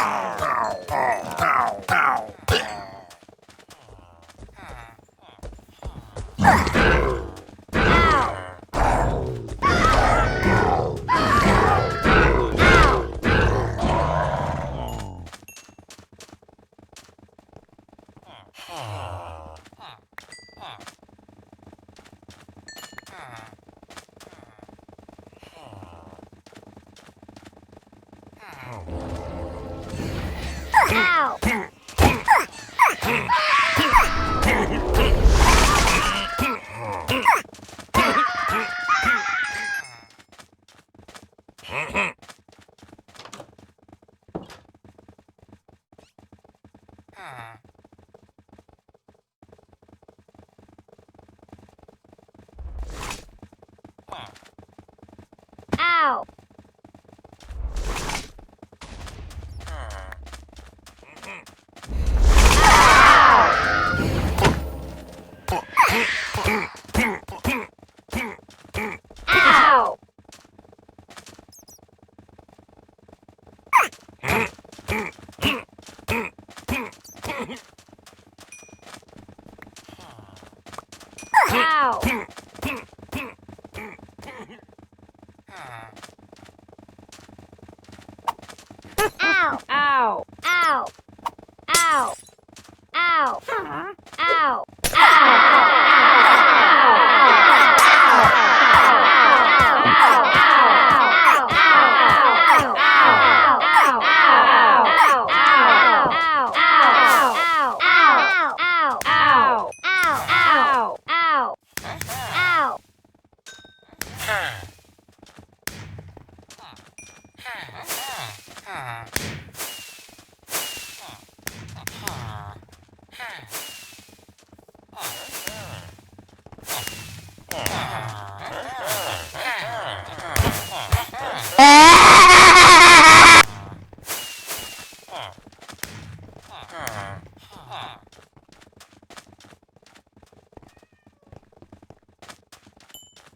Speaker 1: Ow! Ow! Ow! Ow! Ow! Ow! Ow! Ow! Ow!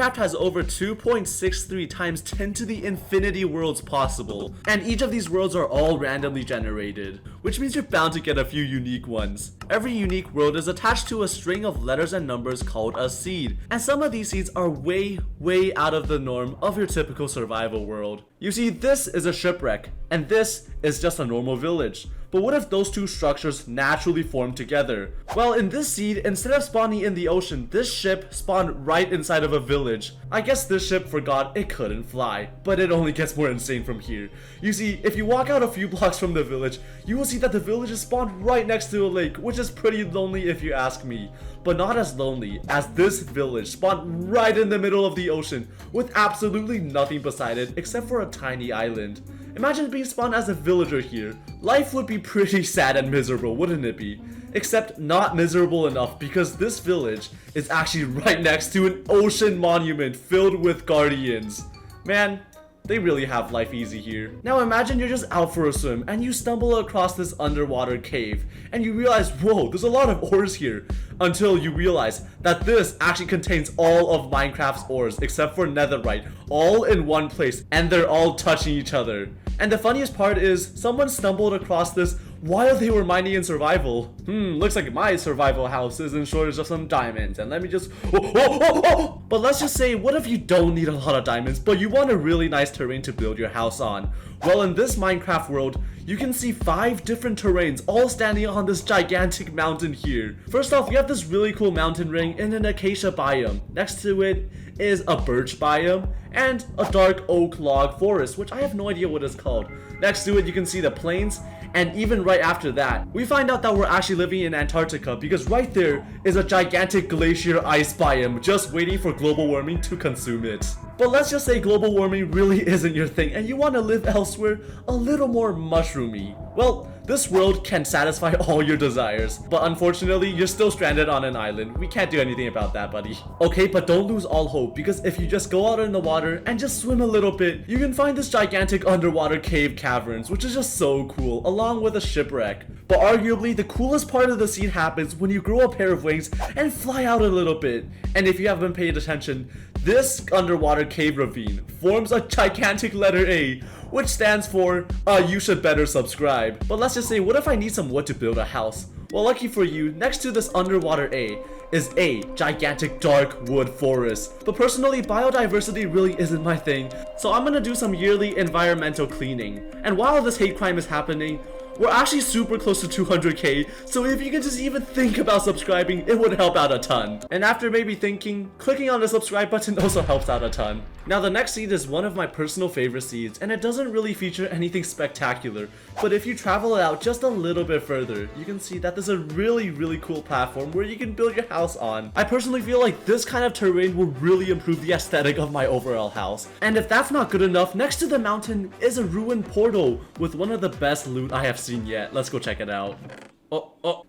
Speaker 8: Minecraft has over 2.63 times 10 to the infinity worlds possible, and each of these worlds are all randomly generated, which means you're bound to get a few unique ones. Every unique world is attached to a string of letters and numbers called a seed, and some of these seeds are way out of the norm of your typical survival world. You see, this is a shipwreck, and this is just a normal village. But what if those two structures naturally form together? Well, in this seed, instead of spawning in the ocean, this ship spawned right inside of a village. I guess this ship forgot it couldn't fly, but it only gets more insane from here. You see, if you walk out a few blocks from the village, you will see that the village is spawned right next to a lake, which is pretty lonely if you ask me. But not as lonely as this village spawned right in the middle of the ocean with absolutely nothing beside it except for a tiny island. Imagine being spawned as a villager here. Life would be pretty sad and miserable, wouldn't it be? Except not miserable enough, because this village is actually right next to an ocean monument filled with guardians. Man, they really have life easy here. Now imagine you're just out for a swim and you stumble across this underwater cave and you realize, whoa, there's a lot of ores here. Until you realize that this actually contains all of Minecraft's ores except for netherite, all in one place, and they're all touching each other. And the funniest part is, someone stumbled across this while they were mining in survival. Looks like my survival house is in shortage of some diamonds, and let me just... But let's just say, what if you don't need a lot of diamonds, but you want a really nice terrain to build your house on? Well, in this Minecraft world, you can see 5 different terrains all standing on this gigantic mountain here. First off, you have this really cool mountain ring in an acacia biome. Next to it is a birch biome and a dark oak log forest, which I have no idea what it's called. Next to it, you can see the plains, and even right after that, we find out that we're actually living in Antarctica because right there is a gigantic glacier ice biome just waiting for global warming to consume it. But let's just say global warming really isn't your thing and you want to live elsewhere a little more mushroomy. Well, this world can satisfy all your desires, but unfortunately, you're still stranded on an island. We can't do anything about that, buddy. Okay, but don't lose all hope, because if you just go out in the water and just swim a little bit, you can find this gigantic underwater cave caverns, which is just so cool, along with a shipwreck. But arguably, the coolest part of the scene happens when you grow a pair of wings and fly out a little bit. And if you haven't paid attention, this underwater cave ravine forms a gigantic letter A, which stands for, you should better subscribe. But let's just say, what if I need some wood to build a house? Well, lucky for you, next to this underwater A is a gigantic dark wood forest. But personally, biodiversity really isn't my thing, so I'm gonna do some yearly environmental cleaning. And while this hate crime is happening, we're actually super close to 200k, so if you can just even think about subscribing, it would help out a ton. And after maybe thinking, clicking on the subscribe button also helps out a ton. Now the next seed is one of my personal favorite seeds, and it doesn't really feature anything spectacular, but if you travel it out just a little bit further, you can see that there's a really cool platform where you can build your house on. I personally feel like this kind of terrain will really improve the aesthetic of my overall house. And if that's not good enough, next to the mountain is a ruined portal with one of the best loot I have seen yet. Let's go check it out.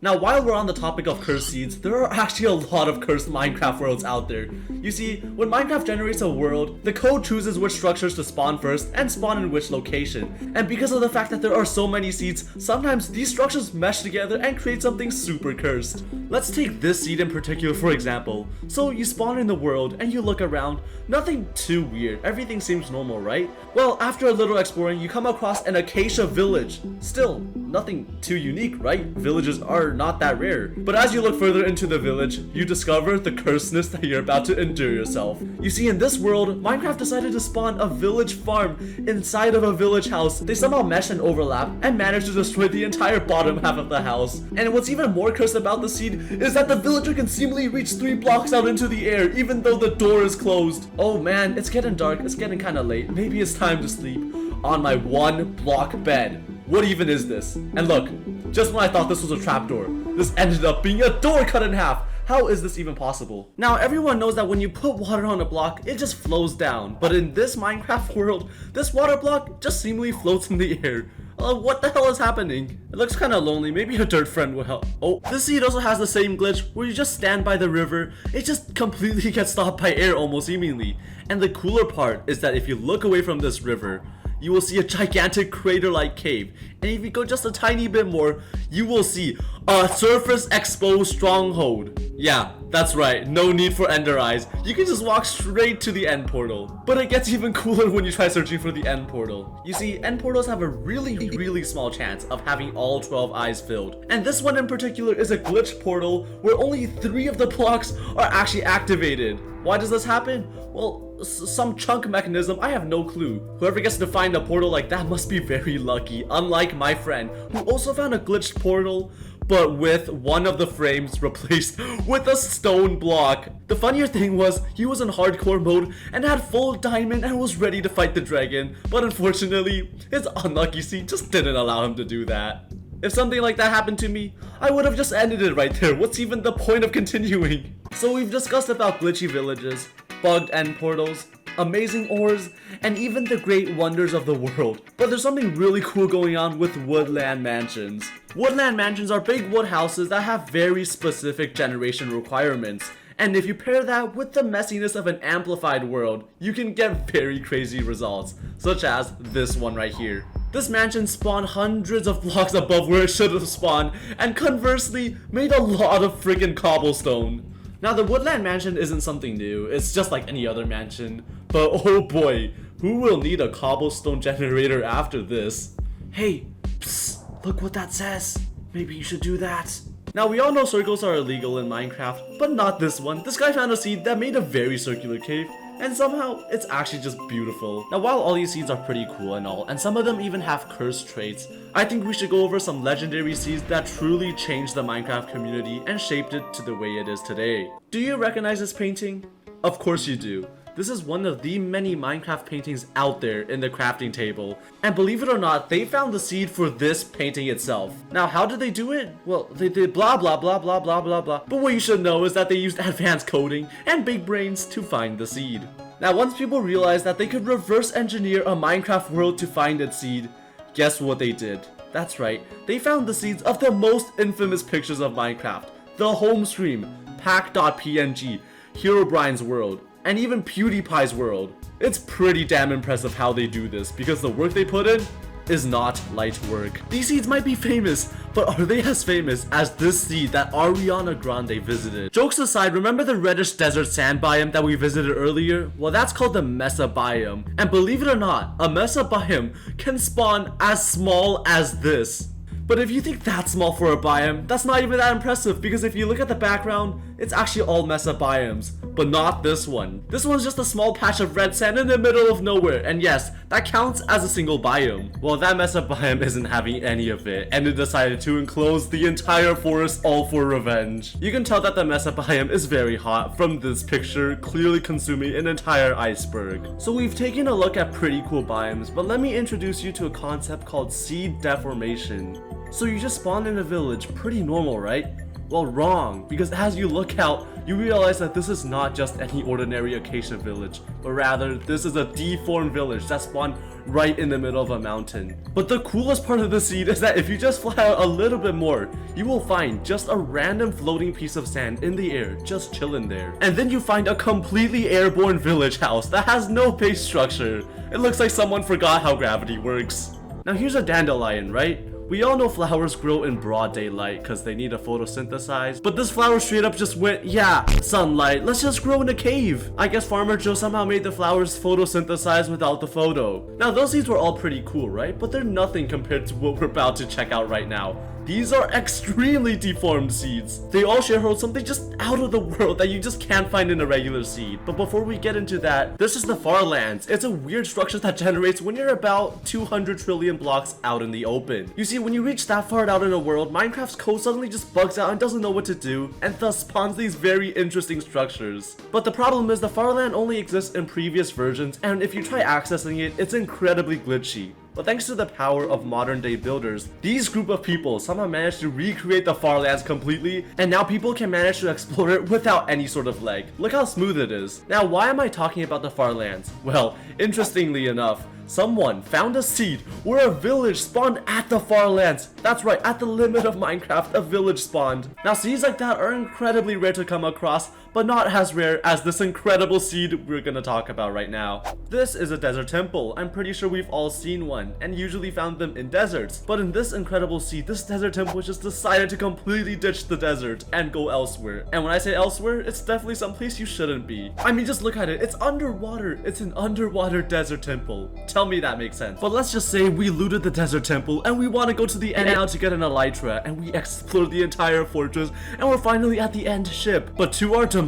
Speaker 8: Now while we're on the topic of cursed seeds, there are actually a lot of cursed Minecraft worlds out there. You see, when Minecraft generates a world, the code chooses which structures to spawn first and spawn in which location. And because of the fact that there are so many seeds, sometimes these structures mesh together and create something super cursed. Let's take this seed in particular for example. So you spawn in the world and you look around, nothing too weird, everything seems normal, right? Well, after a little exploring, you come across an acacia village. Still, nothing too unique, right? Villages are not that rare. But as you look further into the village, you discover the cursedness that you're about to endure yourself. You see, in this world, Minecraft decided to spawn a village farm inside of a village house. They somehow mesh and overlap and manage to destroy the entire bottom half of the house. And what's even more cursed about the seed is that the villager can seemingly reach 3 blocks out into the air even though the door is closed. Oh man, it's getting dark, it's getting kinda late. Maybe it's time to sleep on my 1 block bed. What even is this? And look, just when I thought this was a trapdoor, this ended up being a door cut in half. How is this even possible? Now everyone knows that when you put water on a block, it just flows down. But in this Minecraft world, this water block just seemingly floats in the air. What the hell is happening? It looks kind of lonely. Maybe a dirt friend will help. Oh, this seed also has the same glitch where you just stand by the river. It just completely gets stopped by air almost seemingly. And the cooler part is that if you look away from this river, you will see a gigantic crater-like cave. And if you go just a tiny bit more, you will see a surface exposed stronghold. Yeah, That's right, no need for ender eyes. You can just walk straight to the end portal. But it gets even cooler when you try searching for the end portal. You see, end portals have a really small chance of having all 12 eyes filled. And this one in particular is a glitched portal where only 3 of the blocks are actually activated. Why does this happen? Well, some chunk mechanism, I have no clue. Whoever gets to find a portal like that must be very lucky, unlike my friend, who also found a glitched portal, but with one of the frames replaced with a stone block. The funnier thing was, he was in hardcore mode and had full diamond and was ready to fight the dragon, but unfortunately, his unlucky seed just didn't allow him to do that. If something like that happened to me, I would have just ended it right there. What's even the point of continuing? So we've discussed about glitchy villages, bugged end portals, amazing ores, and even the great wonders of the world. But there's something really cool going on with woodland mansions. Woodland mansions are big wood houses that have very specific generation requirements. And if you pair that with the messiness of an amplified world, you can get very crazy results, such as this one right here. This mansion spawned hundreds of blocks above where it should have spawned, and conversely, made a lot of friggin' cobblestone. Now the woodland mansion isn't something new, it's just like any other mansion, but oh boy, who will need a cobblestone generator after this? Hey, psst, look what that says. Maybe you should do that. Now we all know circles are illegal in Minecraft, but not this one. This guy found a seed that made a very circular cave, and somehow it's actually just beautiful. Now while all these seeds are pretty cool and all, and some of them even have cursed traits, I think we should go over some legendary seeds that truly changed the Minecraft community and shaped it to the way it is today. Do you recognize this painting? Of course you do. This is one of the many Minecraft paintings out there in the crafting table. And believe it or not, they found the seed for this painting itself. Now, how did they do it? Well, they did blah blah blah blah blah blah blah. But what you should know is that they used advanced coding and big brains to find the seed. Now, once people realized that they could reverse engineer a Minecraft world to find its seed, guess what they did? That's right, they found the seeds of the most infamous pictures of Minecraft. The home stream, pack.png, Herobrine's world, and even PewDiePie's world. It's pretty damn impressive how they do this, because the work they put in is not light work. These seeds might be famous, but are they as famous as this seed that Ariana Grande visited? Jokes aside, remember the reddish desert sand biome that we visited earlier? Well, that's called the Mesa biome. And believe it or not, a Mesa biome can spawn as small as this. But if you think that's small for a biome, that's not even that impressive, because if you look at the background, it's actually all Mesa biomes, but not this one. This one's just a small patch of red sand in the middle of nowhere, and yes, that counts as a single biome. Well, that Mesa biome isn't having any of it, and it decided to enclose the entire forest all for revenge. You can tell that the Mesa biome is very hot from this picture, clearly consuming an entire iceberg. So we've taken a look at pretty cool biomes, but let me introduce you to a concept called seed deformation. So you just spawned in a village, pretty normal, right? Well, wrong, because as you look out, you realize that this is not just any ordinary acacia village, but rather this is a deformed village that spawned right in the middle of a mountain. But the coolest part of the seed is that if you just fly out a little bit more, you will find just a random floating piece of sand in the air, just chilling there. And then you find a completely airborne village house that has no base structure. It looks like someone forgot how gravity works. Now here's a dandelion, right? We all know flowers grow in broad daylight because they need to photosynthesize, but this flower straight up just went, yeah, sunlight, let's just grow in a cave. I guess Farmer Joe somehow made the flowers photosynthesize without the photo. Now those seeds were all pretty cool, right? But they're nothing compared to what we're about to check out right now. These are extremely deformed seeds. They all share something just out of the world that you just can't find in a regular seed. But before we get into that, this is the Farlands. It's a weird structure that generates when you're about 200 trillion blocks out in the open. You see, when you reach that far out in a world, Minecraft's code suddenly just bugs out and doesn't know what to do, and thus spawns these very interesting structures. But the problem is the Farland only exists in previous versions, and if you try accessing it, it's incredibly glitchy. But thanks to the power of modern day builders, these group of people somehow managed to recreate the Farlands completely, and now people can manage to explore it without any sort of lag. Look how smooth it is. Now, why am I talking about the Farlands? Well, interestingly enough, someone found a seed where a village spawned at the Farlands. That's right, at the limit of Minecraft, a village spawned. Now, seeds like that are incredibly rare to come across, but not as rare as this incredible seed we're gonna talk about right now. This is a desert temple. I'm pretty sure we've all seen one, and usually found them in deserts. But in this incredible seed, this desert temple just decided to completely ditch the desert and go elsewhere. And when I say elsewhere, it's definitely someplace you shouldn't be. I mean, just look at it. It's underwater. It's an underwater desert temple. Tell me that makes sense. But let's just say we looted the desert temple, and we want to go to the end now to get an elytra, and we explored the entire fortress, and we're finally at the end ship. But to our demise,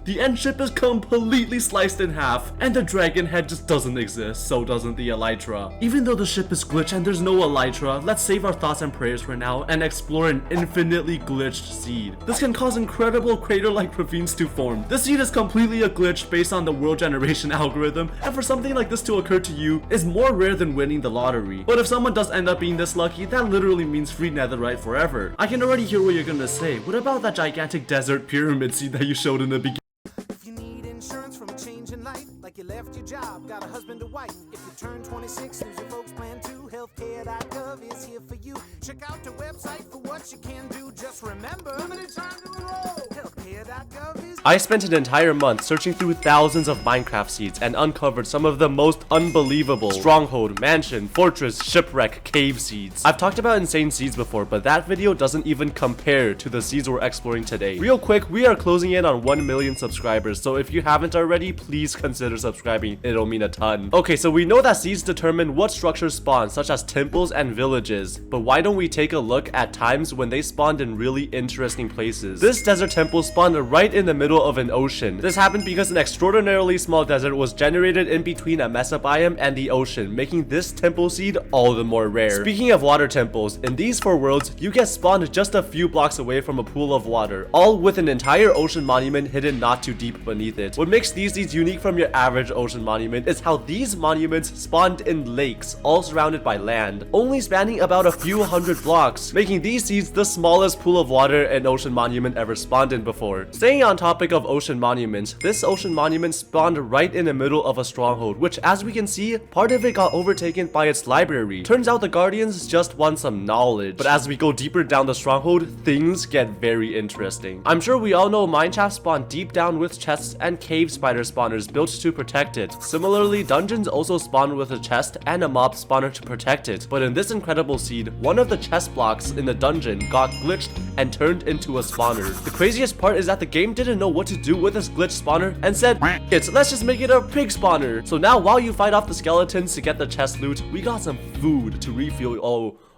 Speaker 8: the end ship is completely sliced in half, and the dragon head just doesn't exist, so doesn't the elytra. Even though the ship is glitched and there's no elytra, let's save our thoughts and prayers for now and explore an infinitely glitched seed. This can cause incredible crater-like ravines to form. This seed is completely a glitch based on the world generation algorithm, and for something like this to occur to you is more rare than winning the lottery. But if someone does end up being this lucky, that literally means free netherite forever. I can already hear what you're gonna say. What about that gigantic desert pyramid seed that you showed in the beginning?
Speaker 6: Like you left your job, got a husband or wife. If you turn 26, here's your folks plan too. Healthcare.gov is here for you. Check out the website for what you can do. Just remember, limited time to enroll. Healthcare.gov is...
Speaker 8: I spent an entire month searching through thousands of Minecraft seeds and uncovered some of the most unbelievable Stronghold, Mansion, Fortress, Shipwreck, Cave seeds. I've talked about insane seeds before, but that video doesn't even compare to the seeds we're exploring today. Real quick, we are closing in on 1 million subscribers, so if you haven't already, please consider subscribing. It'll mean a ton. Okay, so we know that seeds determine what structures spawn, such as temples and villages, but why don't we take a look at times when they spawned in really interesting places? This desert temple spawned right in the middle of an ocean. This happened because an extraordinarily small desert was generated in between a mesobiome and the ocean, making this temple seed all the more rare. Speaking of water temples, in these 4 worlds, you get spawned just a few blocks away from a pool of water, all with an entire ocean monument hidden not too deep beneath it. What makes these seeds unique from your average ocean monument is how these monuments spawned in lakes, all surrounded by land, only spanning about a few hundred blocks, making these seeds the smallest pool of water an ocean monument ever spawned in before. Staying on topic of ocean monuments, this ocean monument spawned right in the middle of a stronghold, which as we can see, part of it got overtaken by its library. Turns out the guardians just want some knowledge, but as we go deeper down the stronghold, things get very interesting. I'm sure we all know mineshafts spawn deep down with chests and cave spider spawners built to protect it. Similarly, dungeons also spawn with a chest and a mob spawner to protect it, but in this incredible seed, one of the chest blocks in the dungeon got glitched and turned into a spawner. The craziest part is that the game didn't know what to do with this glitched spawner and said, let's just make it a pig spawner. So now while you fight off the skeletons to get the chest loot, we got some food to refuel.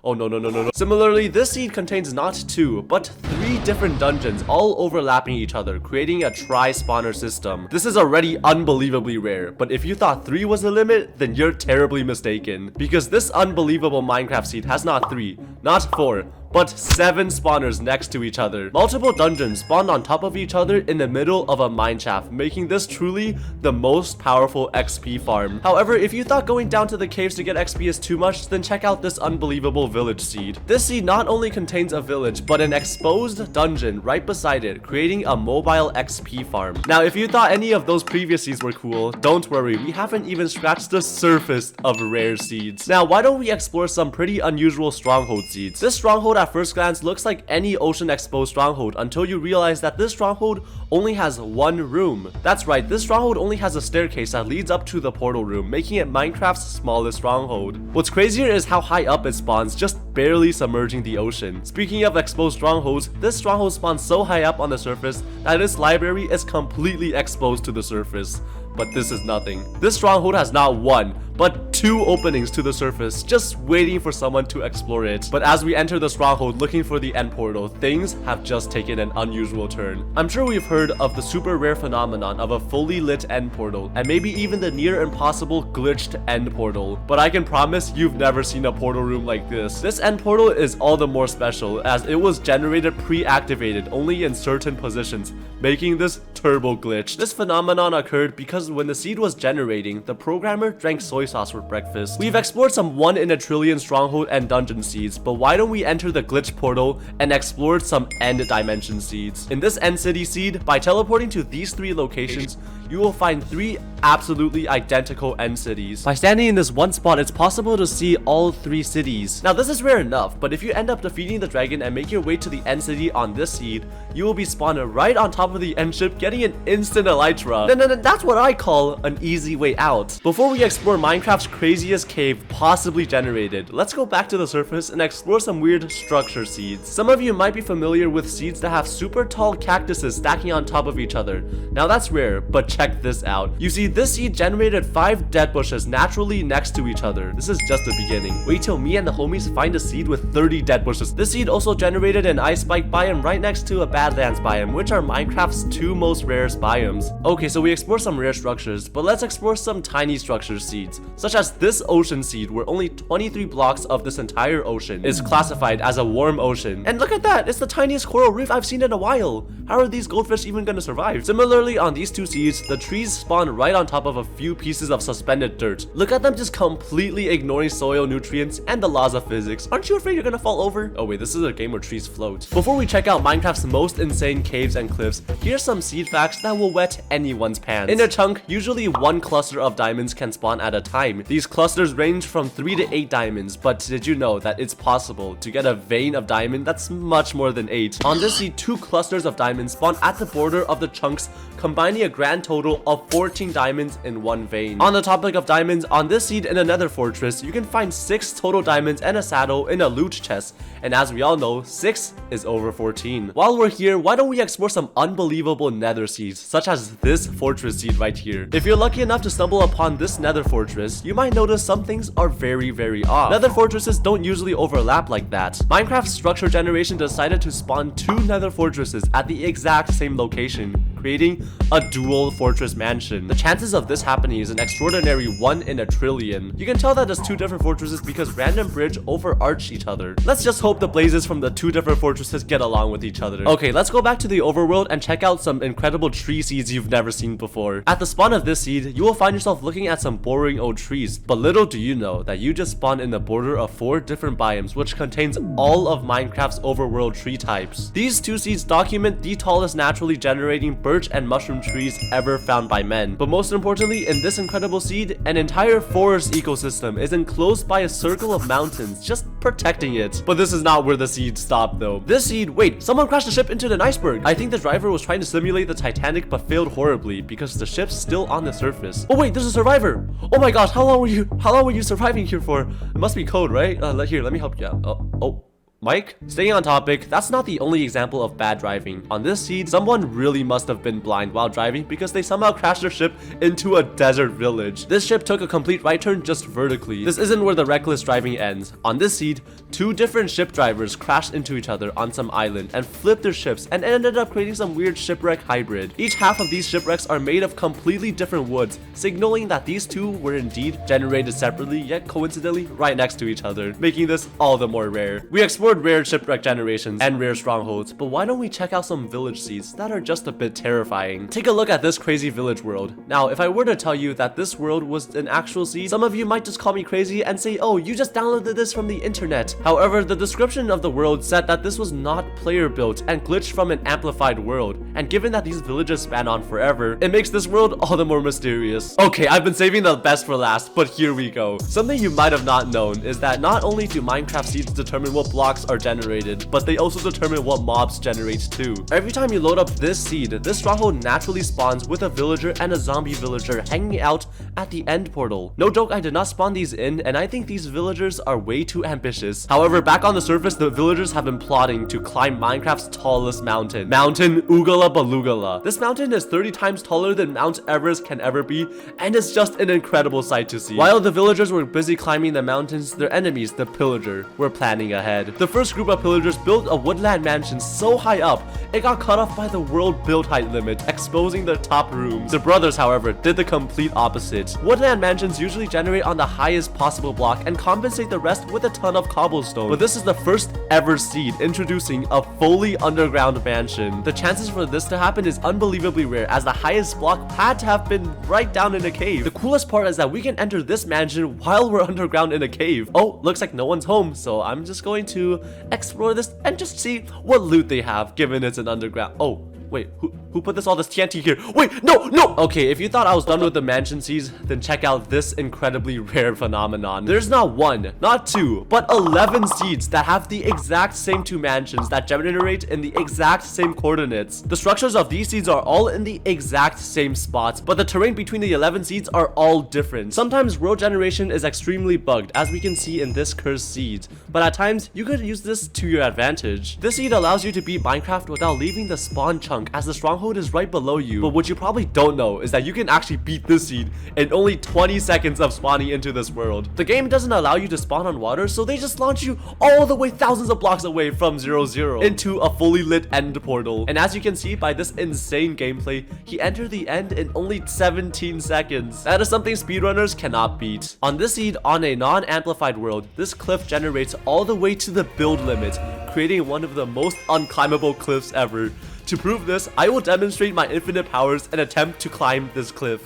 Speaker 8: Oh no. Similarly, this seed contains not 2, but 3 different dungeons all overlapping each other, creating a tri-spawner system. This is already unbelievably rare, but if you thought 3 was the limit, then you're terribly mistaken. Because this unbelievable Minecraft seed has not 3, not 4, but 7 spawners next to each other. Multiple dungeons spawned on top of each other in the middle of a mineshaft, making this truly the most powerful XP farm. However, if you thought going down to the caves to get XP is too much, then check out this unbelievable village seed. This seed not only contains a village, but an exposed dungeon right beside it, creating a mobile XP farm. Now, if you thought any of those previous seeds were cool, don't worry, we haven't even scratched the surface of rare seeds. Now, why don't we explore some pretty unusual stronghold seeds? This stronghold at first glance looks like any ocean exposed stronghold until you realize that this stronghold only has 1 room. That's right, this stronghold only has a staircase that leads up to the portal room, making it Minecraft's smallest stronghold. What's crazier is how high up it spawns, just barely submerging the ocean. Speaking of exposed strongholds, this stronghold spawns so high up on the surface that its library is completely exposed to the surface. But this is nothing. This stronghold has not 1, but 2 openings to the surface, just waiting for someone to explore it. But as we enter the stronghold looking for the end portal, things have just taken an unusual turn. I'm sure we've heard of the super rare phenomenon of a fully lit end portal, and maybe even the near impossible glitched end portal. But I can promise you've never seen a portal room like this. This end portal is all the more special as it was generated pre-activated only in certain positions, making this turbo glitch. This phenomenon occurred because because when the seed was generating, the programmer drank soy sauce for breakfast. We've explored some 1 in a trillion stronghold and dungeon seeds, but why don't we enter the glitch portal and explore some end dimension seeds? In this end city seed, by teleporting to these 3 locations, you will find 3 absolutely identical end cities. By standing in this one spot, it's possible to see all 3 cities. Now this is rare enough, but if you end up defeating the dragon and make your way to the end city on this seed, you will be spawned right on top of the end ship, getting an instant elytra. That's what I call an easy way out. Before we explore Minecraft's craziest cave possibly generated, let's go back to the surface and explore some weird structure seeds. Some of you might be familiar with seeds that have super tall cactuses stacking on top of each other. Now that's rare, but check this out. You see, this seed generated 5 dead bushes naturally next to each other. This is just the beginning. Wait till me and the homies find a seed with 30 dead bushes. This seed also generated an ice spike biome right next to a badlands biome, which are Minecraft's 2 most rarest biomes. Okay, so we explored some rare structures, but let's explore some tiny structure seeds, such as this ocean seed, where only 23 blocks of this entire ocean is classified as a warm ocean. And look at that, it's the tiniest coral reef I've seen in a while. How are these goldfish even gonna survive? Similarly, on these 2 seeds, the trees spawn right on top of a few pieces of suspended dirt. Look at them just completely ignoring soil nutrients and the laws of physics. Aren't you afraid you're gonna fall over? Oh wait, this is a game where trees float. Before we check out Minecraft's most insane caves and cliffs, here's some seed facts that will wet anyone's pants. In a chunk, usually 1 cluster of diamonds can spawn at a time. These clusters range from 3 to 8 diamonds, but did you know that it's possible to get a vein of diamond that's much more than 8? On this seed, 2 clusters of diamonds spawn at the border of the chunks, combining a grand total of 14 diamonds in 1 vein. On the topic of diamonds, on this seed in a nether fortress, you can find 6 total diamonds and a saddle in a loot chest, and as we all know, 6 is over 14. While we're here, why don't we explore some unbelievable nether seeds, such as this fortress seed right here. If you're lucky enough to stumble upon this nether fortress, you might notice some things are very off. Nether fortresses don't usually overlap like that. Minecraft's structure generation decided to spawn 2 nether fortresses at the exact same location, creating a dual fortress mansion. The chances of this happening is an extraordinary 1 in a trillion. You can tell that there's 2 different fortresses because random bridge overarch each other. Let's just hope the blazes from the 2 different fortresses get along with each other. Okay, let's go back to the overworld and check out some incredible tree seeds you've never seen before. At the spawn of this seed, you will find yourself looking at some boring old trees, but little do you know that you just spawned in the border of 4 different biomes, which contains all of Minecraft's overworld tree types. These 2 seeds document the tallest naturally generating birch and mushroom trees ever found by men. But most importantly, in this incredible seed, an entire forest ecosystem is enclosed by a circle of mountains, just protecting it. But this is not where the seed stopped though. This seed, wait, someone crashed the ship into an iceberg. I think the driver was trying to simulate the Titanic but failed horribly because the ship's still on the surface. Oh wait, there's a survivor. Oh my gosh, how long were you surviving here for? It must be code, right? Here, let me help you out. Oh. Mike? Staying on topic, that's not the only example of bad driving. On this seed, someone really must have been blind while driving because they somehow crashed their ship into a desert village. This ship took a complete right turn just vertically. This isn't where the reckless driving ends. On this seed, 2 different ship drivers crashed into each other on some island and flipped their ships and ended up creating some weird shipwreck hybrid. Each half of these shipwrecks are made of completely different woods, signaling that these 2 were indeed generated separately yet coincidentally right next to each other, making this all the more rare. We explored rare shipwreck generations and rare strongholds, but why don't we check out some village seeds that are just a bit terrifying? Take a look at this crazy village world. Now, if I were to tell you that this world was an actual seed, some of you might just call me crazy and say, oh, you just downloaded this from the internet. However, the description of the world said that this was not player built and glitched from an amplified world, and given that these villages span on forever, it makes this world all the more mysterious. Okay, I've been saving the best for last, but here we go. Something you might have not known is that not only do Minecraft seeds determine what blocks are generated, but they also determine what mobs generate too. Every time you load up this seed, this stronghold naturally spawns with a villager and a zombie villager hanging out at the end portal. No joke, I did not spawn these in, and I think these villagers are way too ambitious. However, back on the surface, the villagers have been plotting to climb Minecraft's tallest mountain, Mountain Oogala Balugala. This mountain is 30 times taller than Mount Everest can ever be, and it's just an incredible sight to see. While the villagers were busy climbing the mountains, their enemies, the pillager, were planning ahead. The first group of pillagers built a woodland mansion so high up, it got cut off by the world build height limit, exposing their top rooms. The brothers, however, did the complete opposite. Woodland mansions usually generate on the highest possible block and compensate the rest with a ton of cobblestone. But this is the first ever seed introducing a fully underground mansion. The chances for this to happen is unbelievably rare, as the highest block had to have been right down in a cave. The coolest part is that we can enter this mansion while we're underground in a cave. Oh, looks like no one's home, so I'm just going to explore this and just see what loot they have, given it's an underground. Oh, wait, who put all this TNT here? Wait, no! Okay, if you thought I was done with the mansion seeds, then check out this incredibly rare phenomenon. There's not one, not two, but 11 seeds that have the exact same two mansions that generate in the exact same coordinates. The structures of these seeds are all in the exact same spots, but the terrain between the 11 seeds are all different. Sometimes row generation is extremely bugged, as we can see in this cursed seed, but at times you could use this to your advantage. This seed allows you to beat Minecraft without leaving the spawn chunk, as the stronghold is right below you. But what you probably don't know is that you can actually beat this seed in only 20 seconds of spawning into this world. The game doesn't allow you to spawn on water, so they just launch you all the way thousands of blocks away from 0-0 into a fully lit end portal. And as you can see by this insane gameplay, he entered the end in only 17 seconds. That is something speedrunners cannot beat. On this seed, on a non-amplified world, this cliff generates all the way to the build limit, creating one of the most unclimbable cliffs ever. To prove this, I will demonstrate my infinite powers and attempt to climb this cliff.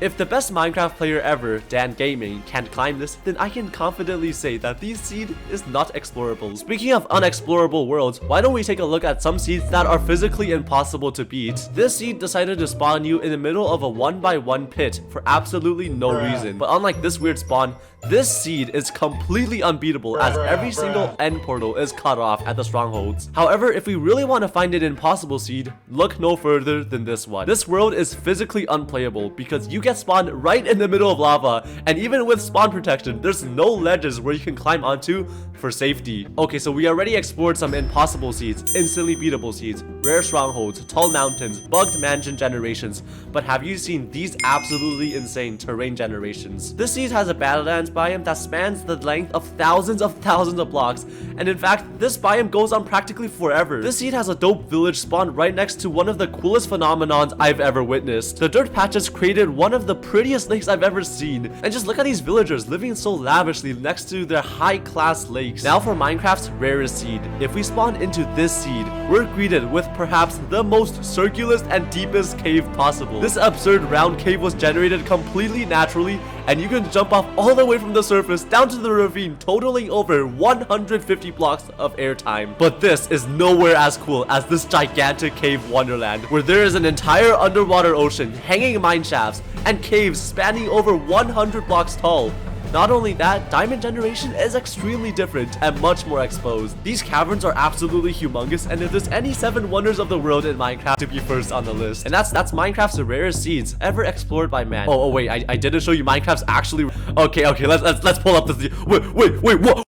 Speaker 8: If the best Minecraft player ever, Dan Gaming, can't climb this, then I can confidently say that this seed is not explorable. Speaking of unexplorable worlds, why don't we take a look at some seeds that are physically impossible to beat. This seed decided to spawn you in the middle of a 1x1 pit for absolutely no reason. But unlike this weird spawn, this seed is completely unbeatable, as every single end portal is cut off at the strongholds. However, if we really want to find an impossible seed, look no further than this one. This world is physically unplayable because you get spawned right in the middle of lava, and even with spawn protection, there's no ledges where you can climb onto for safety. Okay, so we already explored some impossible seeds, instantly beatable seeds, rare strongholds, tall mountains, bugged mansion generations, but have you seen these absolutely insane terrain generations? This seed has a Battlelands biome that spans the length of thousands of blocks, and in fact, this biome goes on practically forever. This seed has a dope village spawned right next to one of the coolest phenomenons I've ever witnessed. The dirt patches created one of the prettiest lakes I've ever seen, and just look at these villagers living so lavishly next to their high-class lakes. Now for Minecraft's rarest seed. If we spawn into this seed, we're greeted with perhaps the most circulars and deepest cave possible. This absurd round cave was generated completely naturally, and you can jump off all the way from the surface down to the ravine, totaling over 150 blocks of airtime. But this is nowhere as cool as this gigantic cave wonderland, where there is an entire underwater ocean, hanging mine shafts, and caves spanning over 100 blocks tall. Not only that, diamond generation is extremely different and much more exposed. These caverns are absolutely humongous, and if there's any 7 wonders of the world in Minecraft to be first on the list. And that's Minecraft's rarest seeds ever explored by man. Oh wait, I didn't show you Minecraft's actually. Okay, let's pull up this. Wait, what?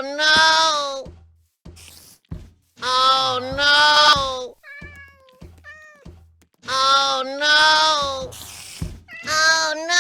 Speaker 6: no! Oh no! Oh no! Oh no!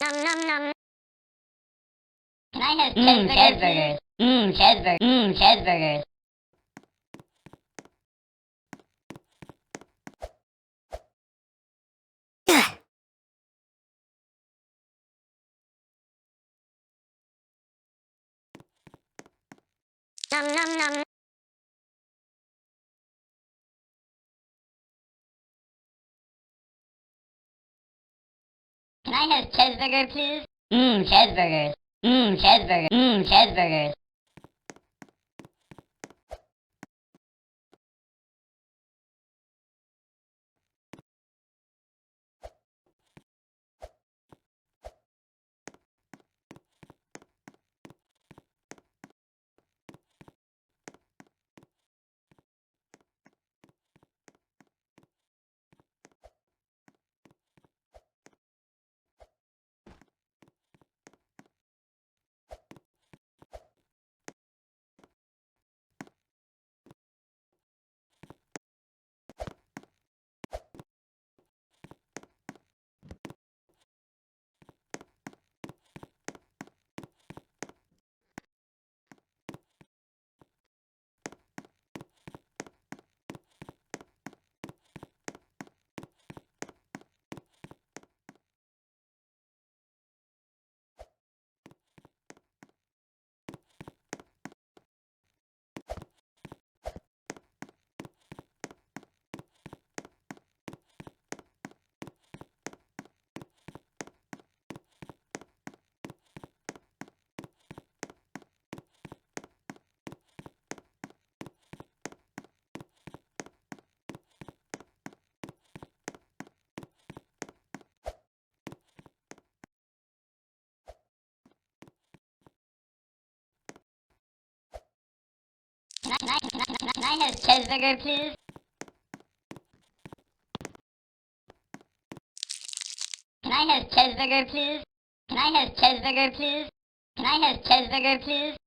Speaker 9: Nom nom nom. Can I have cheeseburgers? Cheeseburgers. Cheeseburgers. Nom nom nom. Can I have cheeseburger, please? Cheeseburgers. Cheeseburgers. Cheeseburgers. Can I have cheeseburger, please? Can I have cheeseburger, please? Can I have cheeseburger, please? Can I have cheeseburger, please?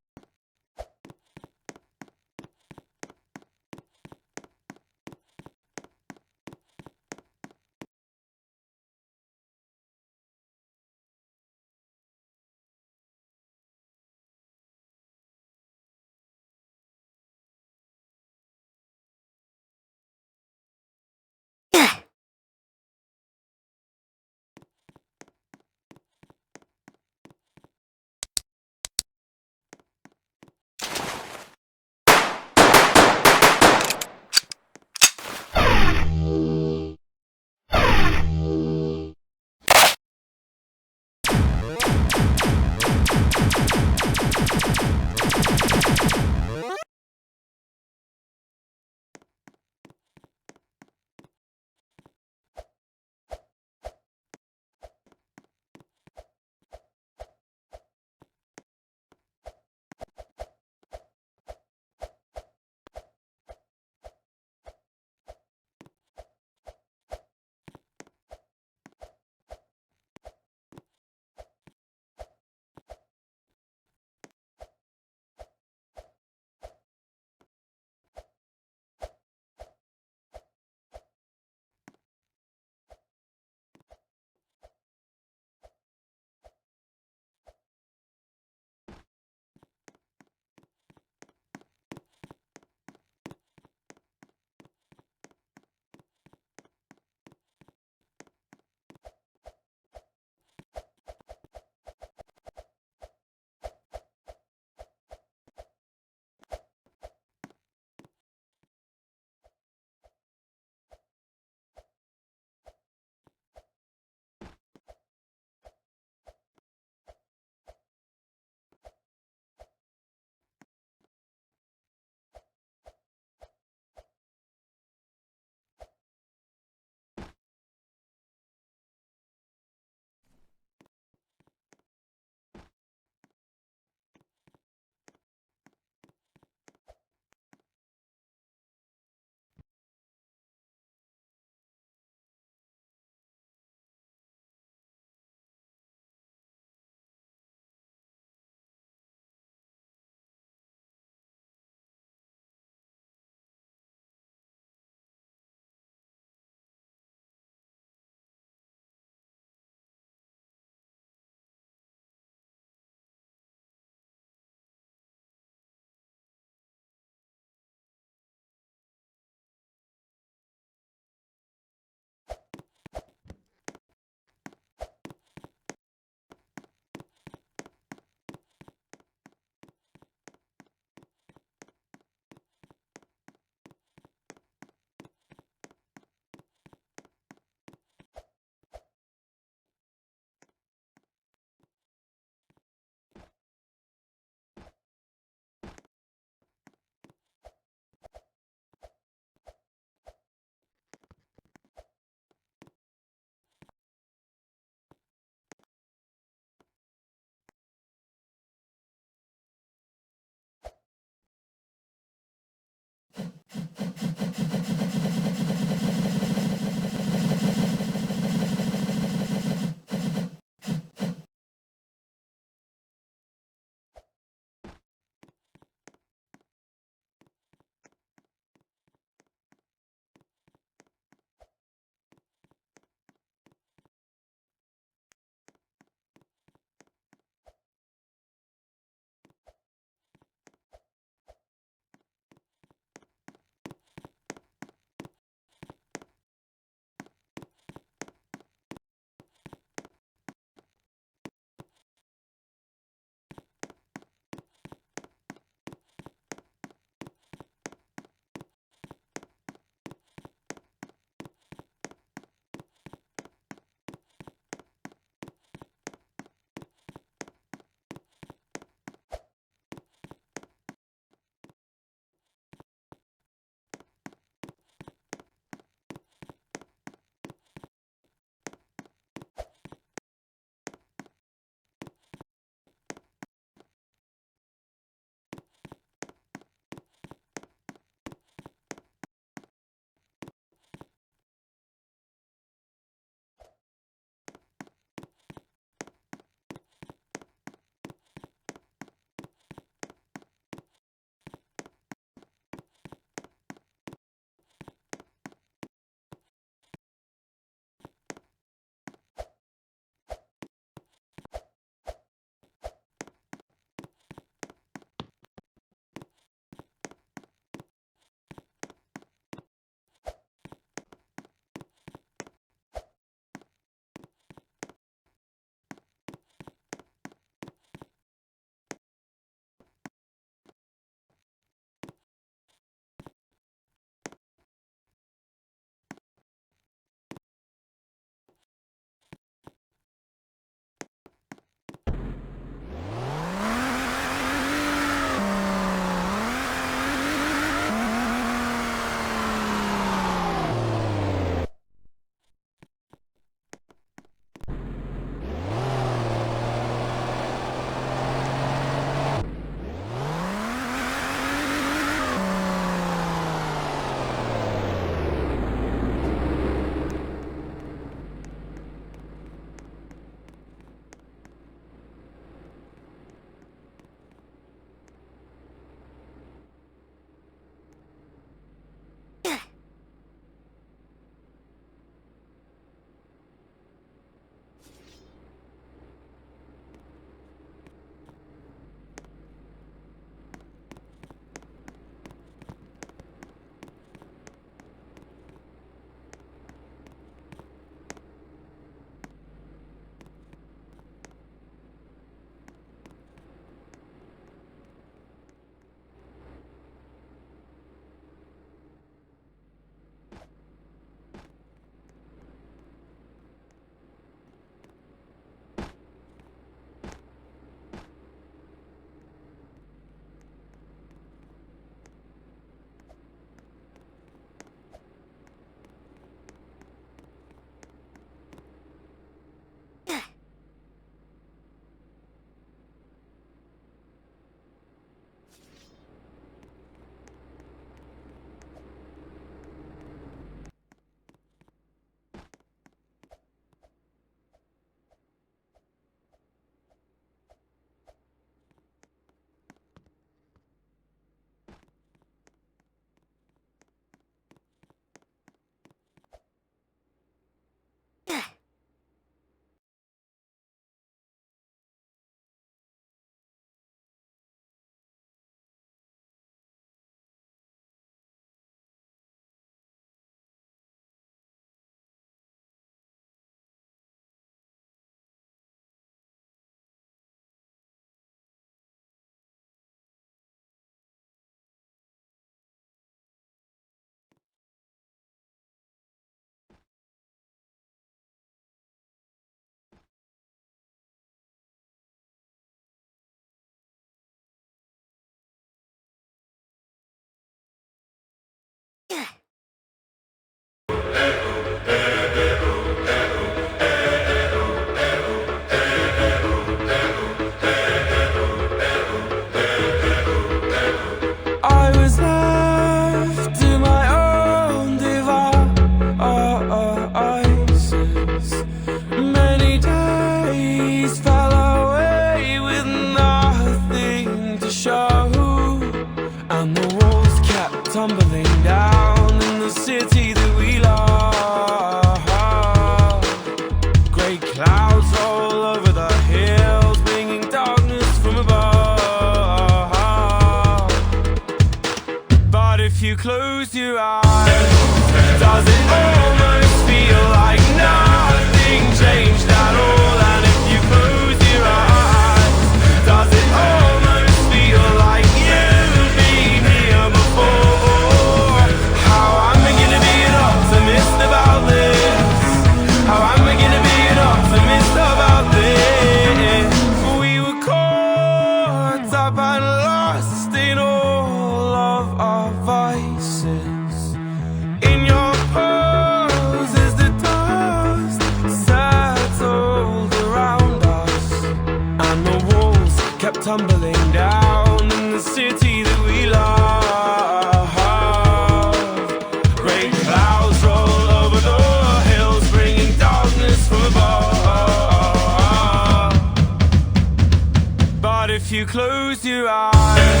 Speaker 6: you close your eyes,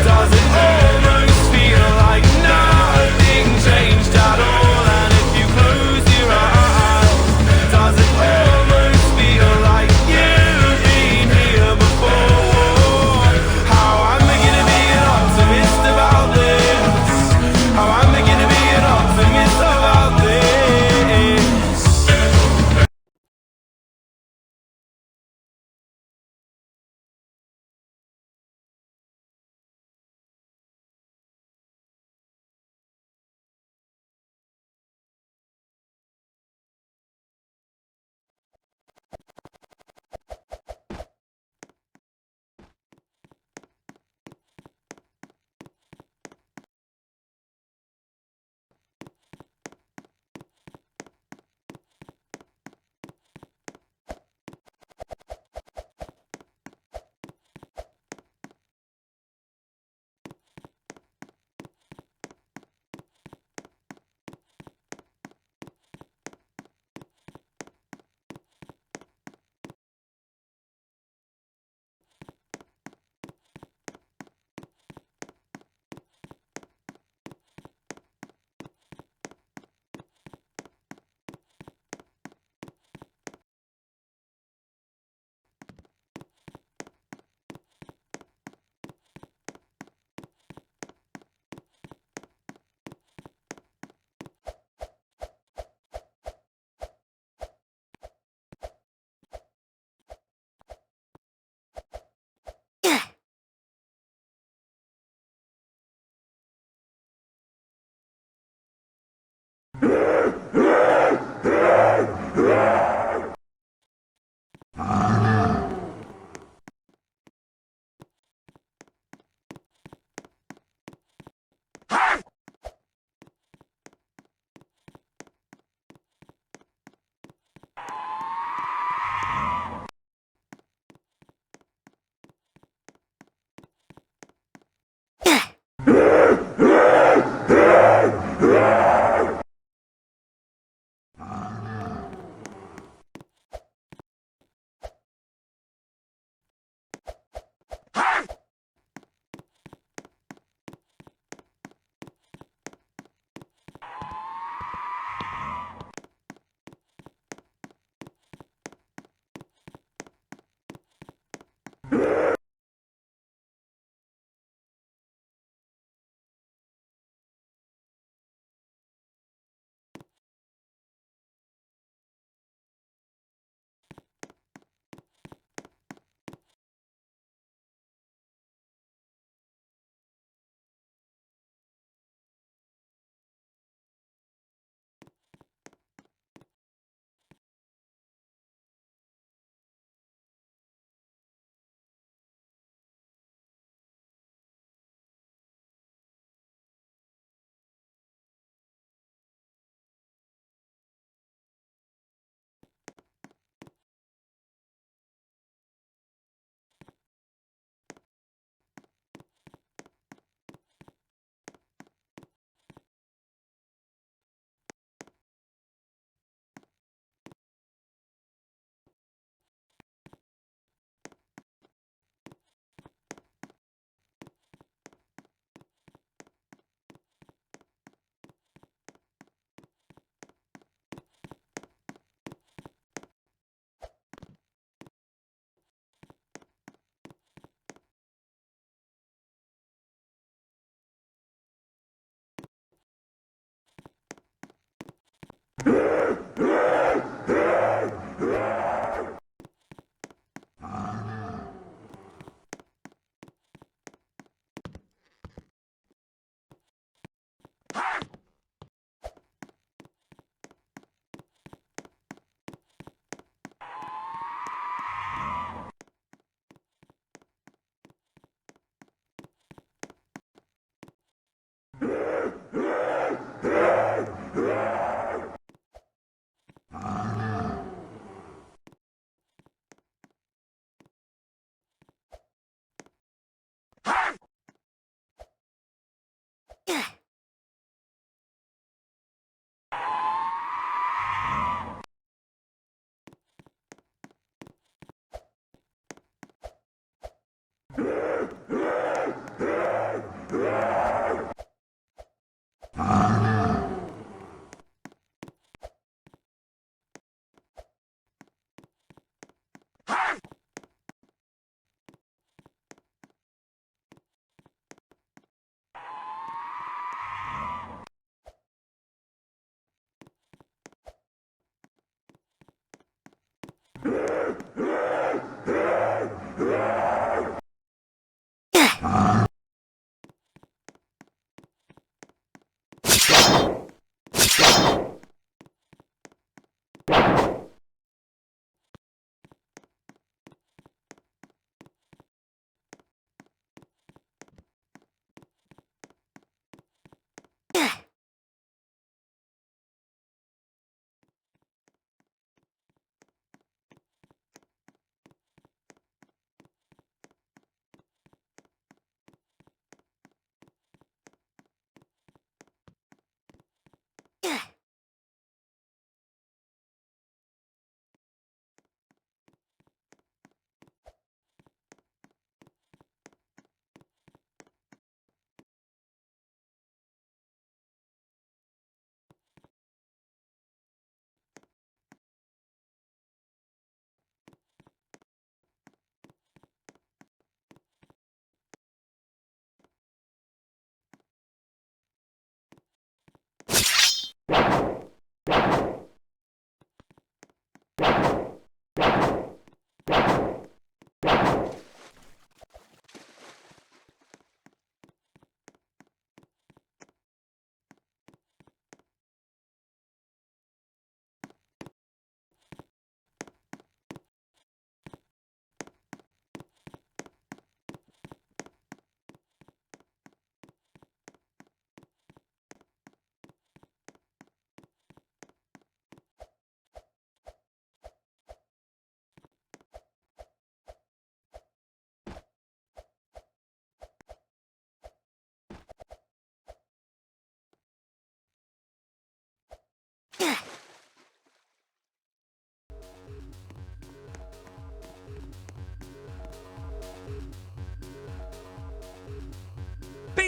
Speaker 6: does it almost feel like nothing changed at all? And if you close your eyes, does it almost feel like you've been here before? How am I gonna be an optimist about this? How am I gonna be an optimist about this?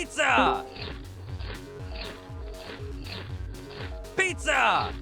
Speaker 11: Pizza! Pizza!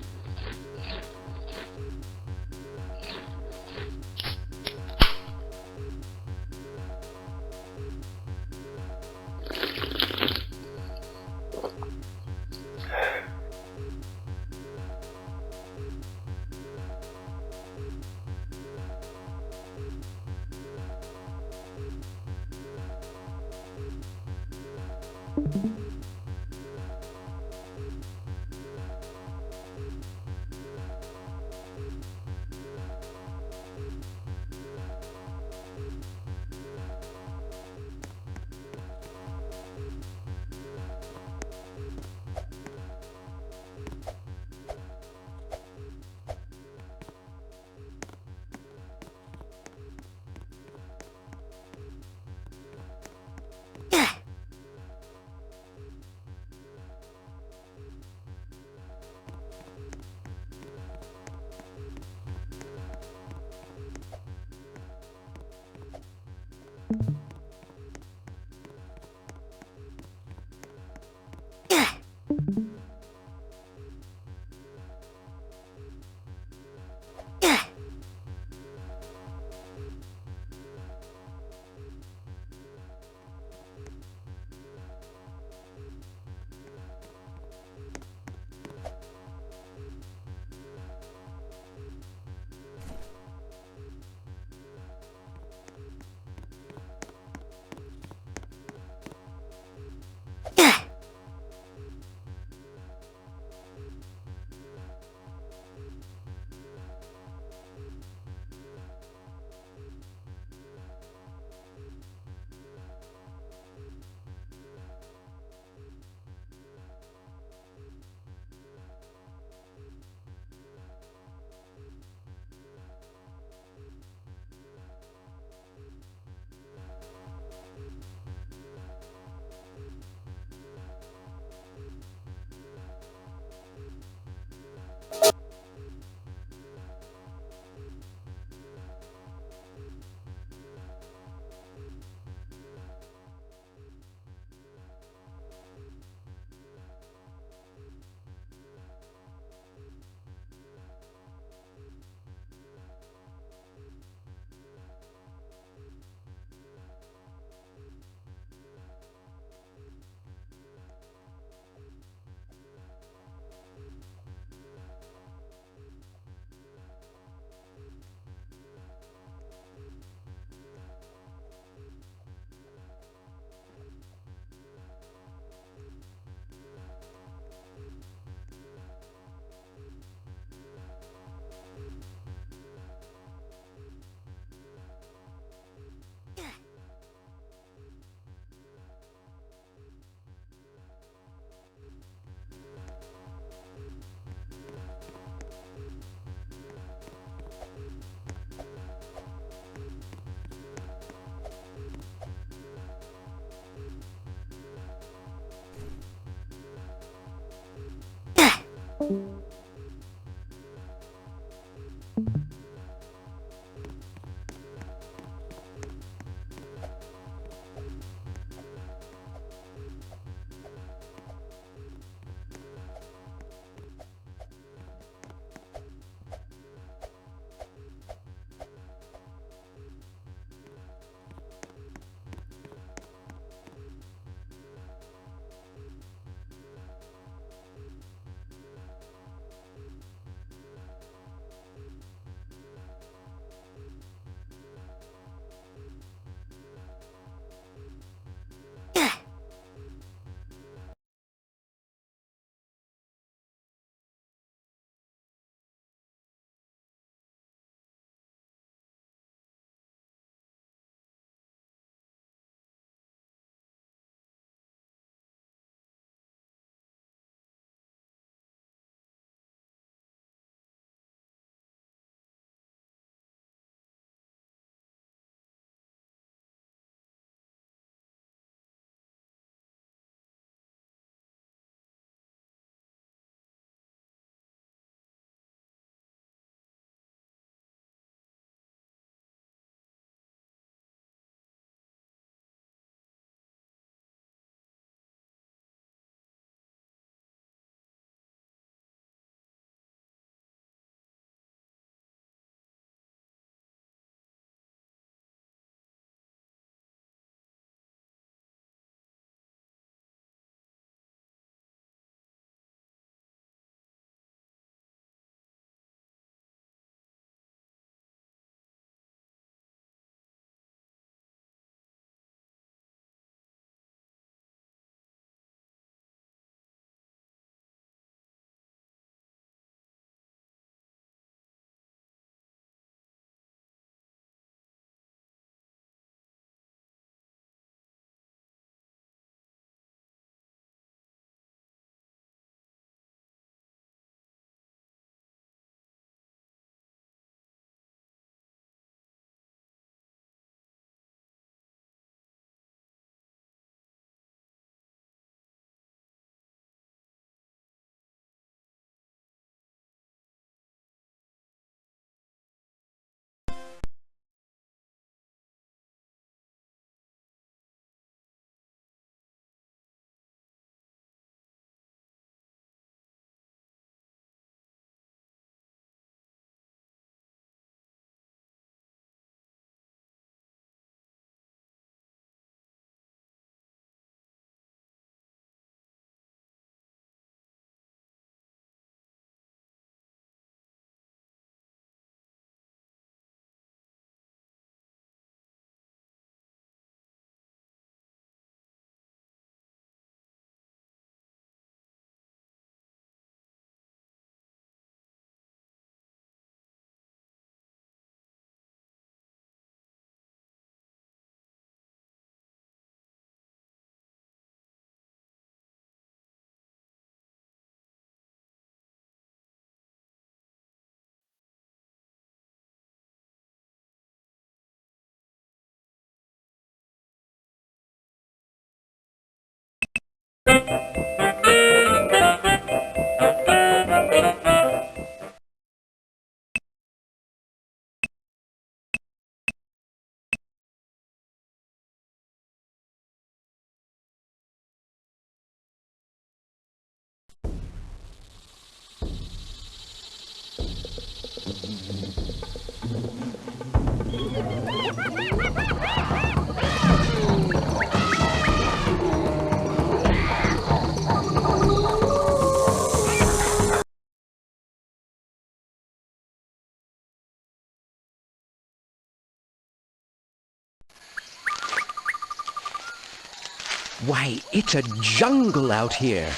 Speaker 11: Why, it's a jungle out here.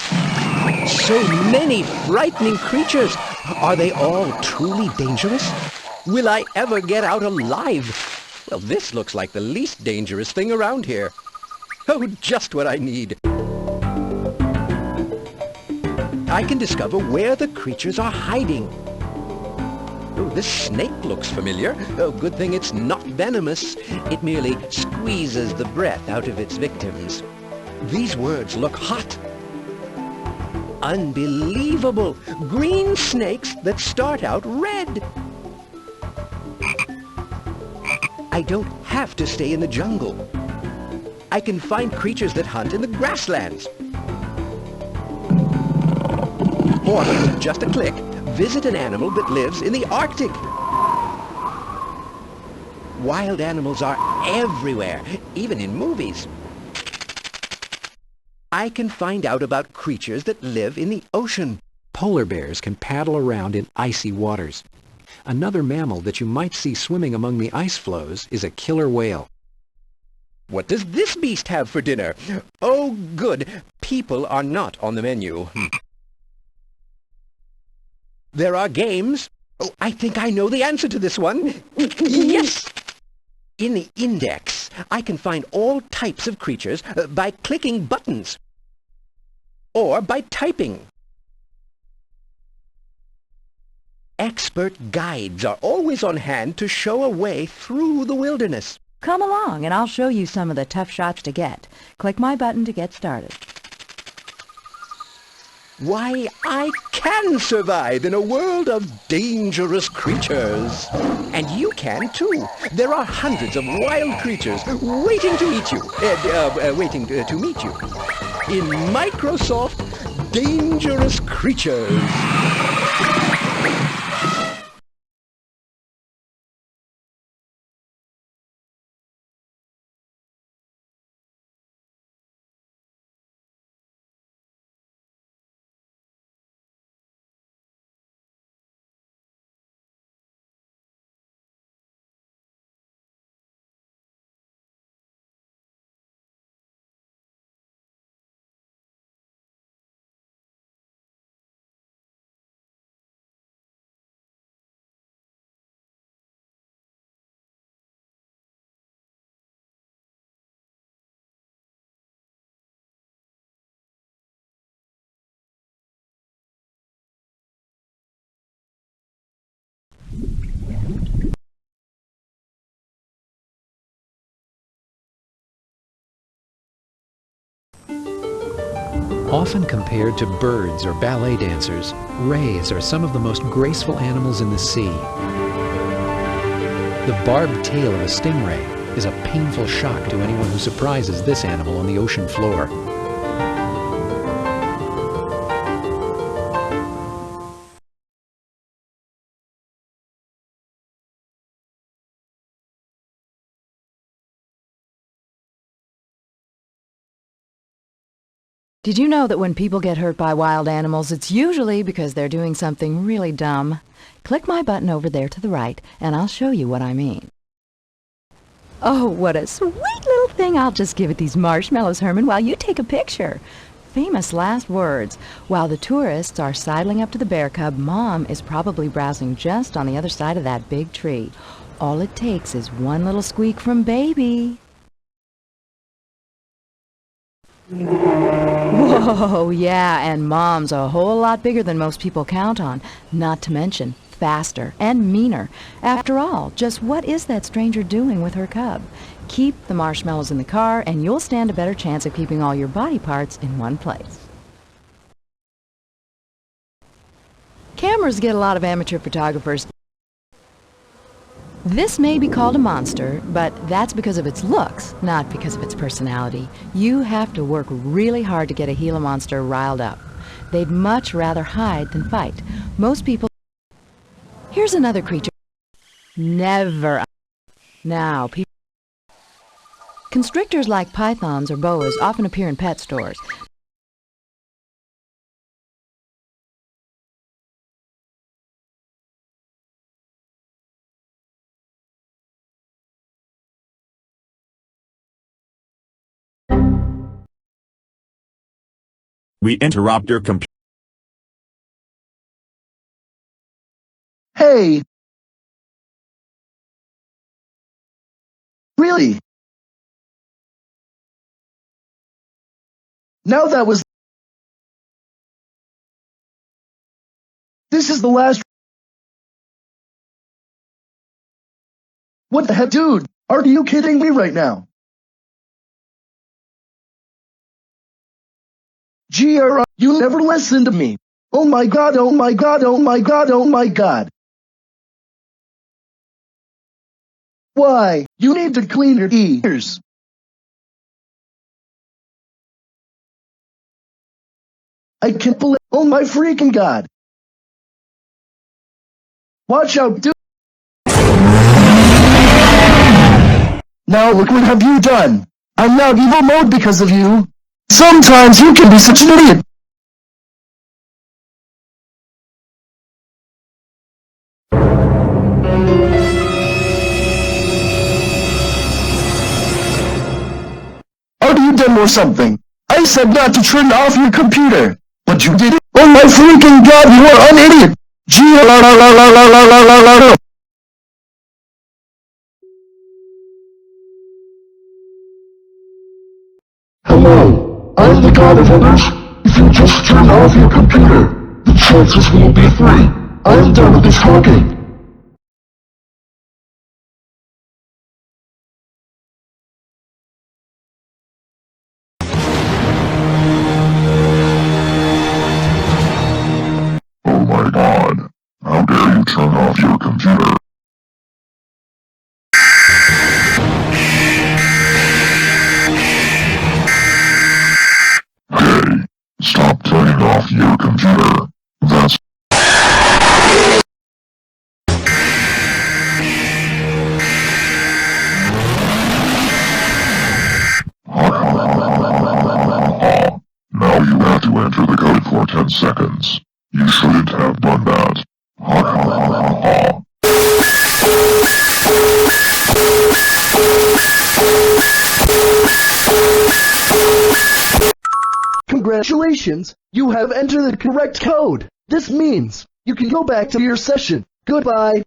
Speaker 11: So many frightening creatures. Are they all truly dangerous? Will I ever get out alive? Well, this looks like the least dangerous thing around here. Oh, just what I need. I can discover where the creatures are hiding. Oh, this snake looks familiar. Oh, good thing it's not venomous. It merely squeezes the breath out of its victims. These words look hot. Unbelievable! Green snakes that start out red! I don't have to stay in the jungle. I can find creatures that hunt in the grasslands. Or, with just a click, visit an animal that lives in the Arctic. Wild animals are everywhere, even in movies. I can find out about creatures that live in the ocean.
Speaker 12: Polar bears can paddle around in icy waters. Another mammal that you might see swimming among the ice floes is a killer whale.
Speaker 11: What does this beast have for dinner? Oh, good. People are not on the menu. There are games. Oh, I think I know the answer to this one. Yes! In the index, I can find all types of creatures by clicking buttons or by typing. Expert guides are always on hand to show a way through the wilderness.
Speaker 15: Come along and I'll show you some of the tough shots to get. Click my button to get started.
Speaker 11: Why, I can survive in a world of dangerous creatures. And you can too. There are hundreds of wild creatures waiting to eat you, waiting to meet you. In Microsoft Dangerous Creatures.
Speaker 12: Often compared to birds or ballet dancers, rays are some of the most graceful animals in the sea. The barbed tail of a stingray is a painful shock to anyone who surprises this animal on the ocean floor.
Speaker 15: Did you know that when people get hurt by wild animals, it's usually because they're doing something really dumb? Click my button over there to the right, and I'll show you what I mean. Oh, what a sweet little thing. I'll just give it these marshmallows, Herman, while you take a picture. Famous last words. While the tourists are sidling up to the bear cub, Mom is probably browsing just on the other side of that big tree. All it takes is one little squeak from Baby. Whoa, yeah, and Mom's a whole lot bigger than most people count on, not to mention faster and meaner. After all, just what is that stranger doing with her cub? Keep the marshmallows in the car and you'll stand a better chance of keeping all your body parts in one place. Cameras get a lot of amateur photographers. This may be called a monster, but that's because of its looks, not because of its personality. You have to work really hard to get a Gila monster riled up. They'd much rather hide than fight. Most people... Here's another creature. Never. Now, people... Constrictors like pythons or boas often appear in pet stores.
Speaker 2: We interrupt your computer.
Speaker 13: Hey! Really? Now that was... This is the last... What the heck, dude? Are you kidding me right now? GR, you never listen to me. Oh my god, oh my god, oh my god, oh my god. Why? You need to clean your ears. I can't believe... Oh my freaking god. Watch out, dude. Now look what have you done. I'm now evil mode because of you. Sometimes you can be such an idiot. Are you dumb or something? I said not to turn off your computer, but you did it. Oh my freaking god, you are an idiot. Gee la la la la la la la la la la. Hello, I'm the god of others. If you just turn off your computer, the chances will be 3. I'm done with this talking.
Speaker 21: Oh my god. How dare you turn off your computer? Hey, stop turning off your computer. That's... Now you have to enter the code for 10 seconds. You shouldn't have done that.
Speaker 13: Congratulations! You have entered the correct code. This means you can go back to your session. Goodbye.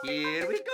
Speaker 14: Here we go!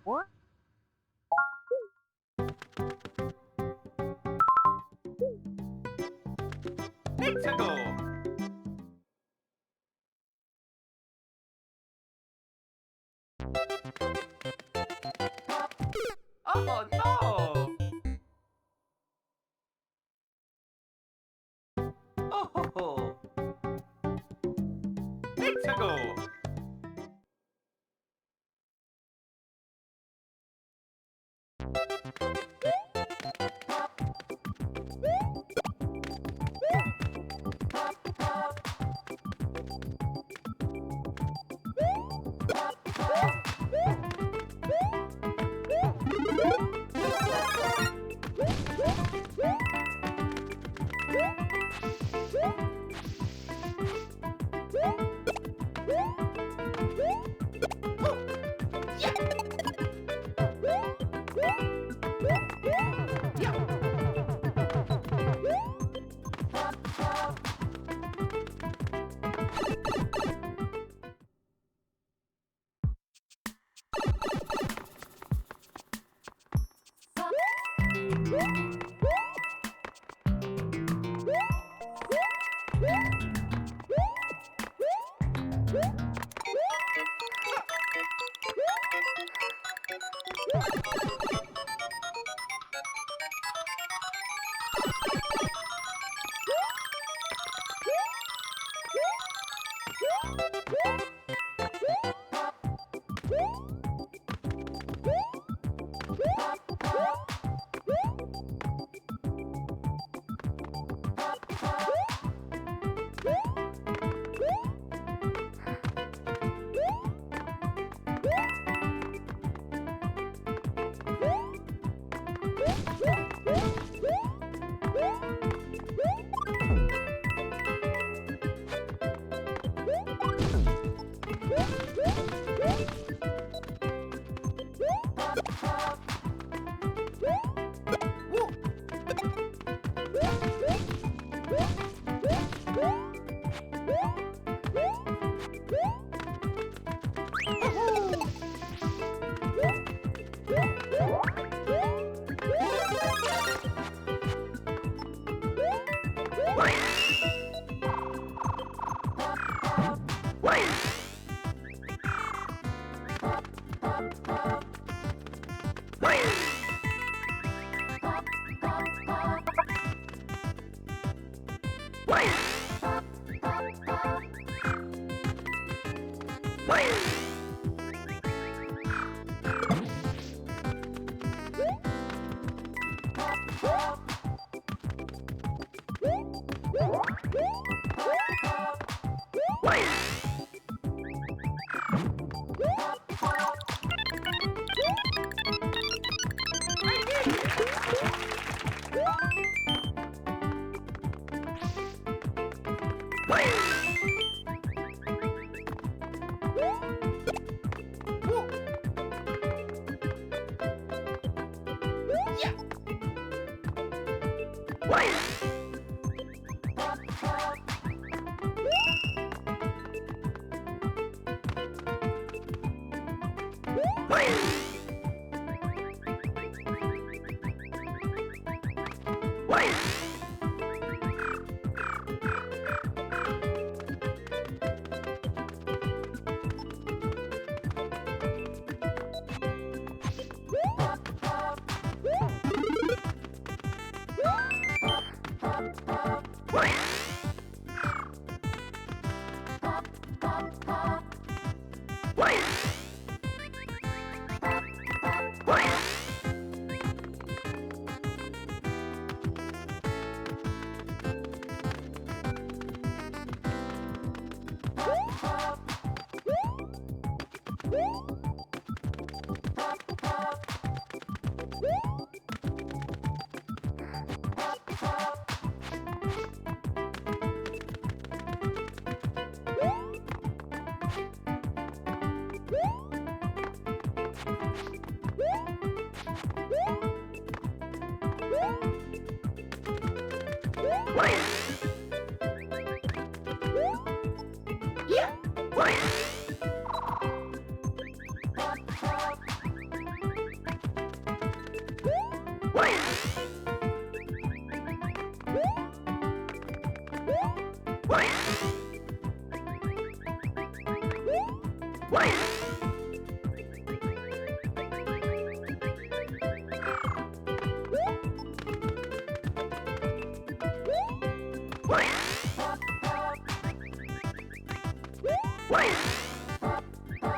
Speaker 14: Let's go. Oh no! Oh! Let's go!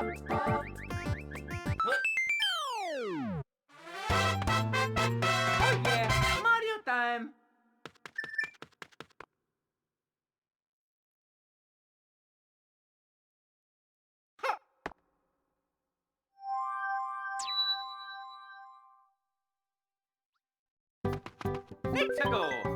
Speaker 14: Oh yeah, Mario time! Let's go!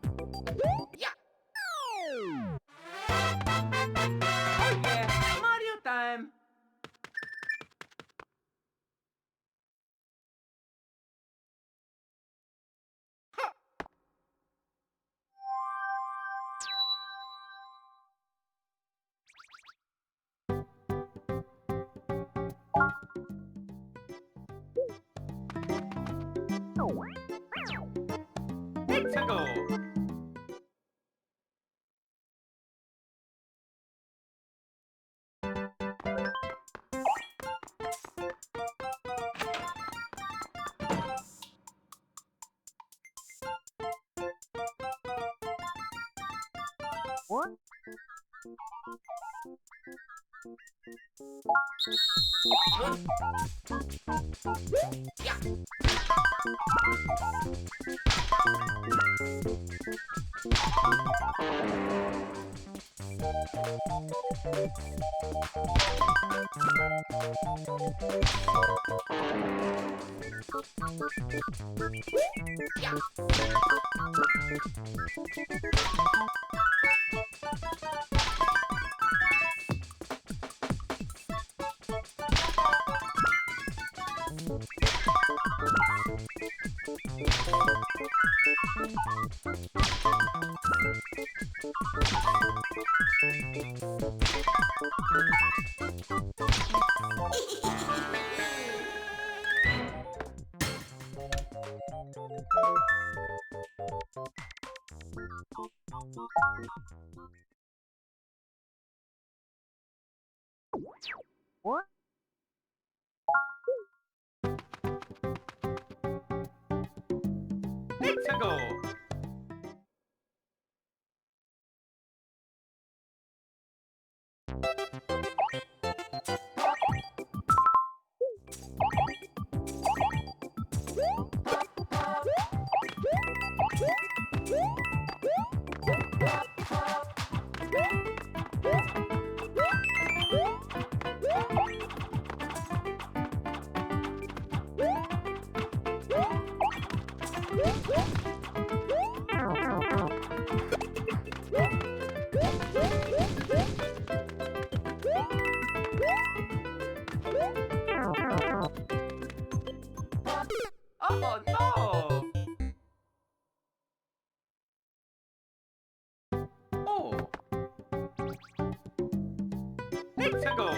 Speaker 14: Oh yeah, Mario time! Let's go. Let's go. Oh no! Oh! Let's go!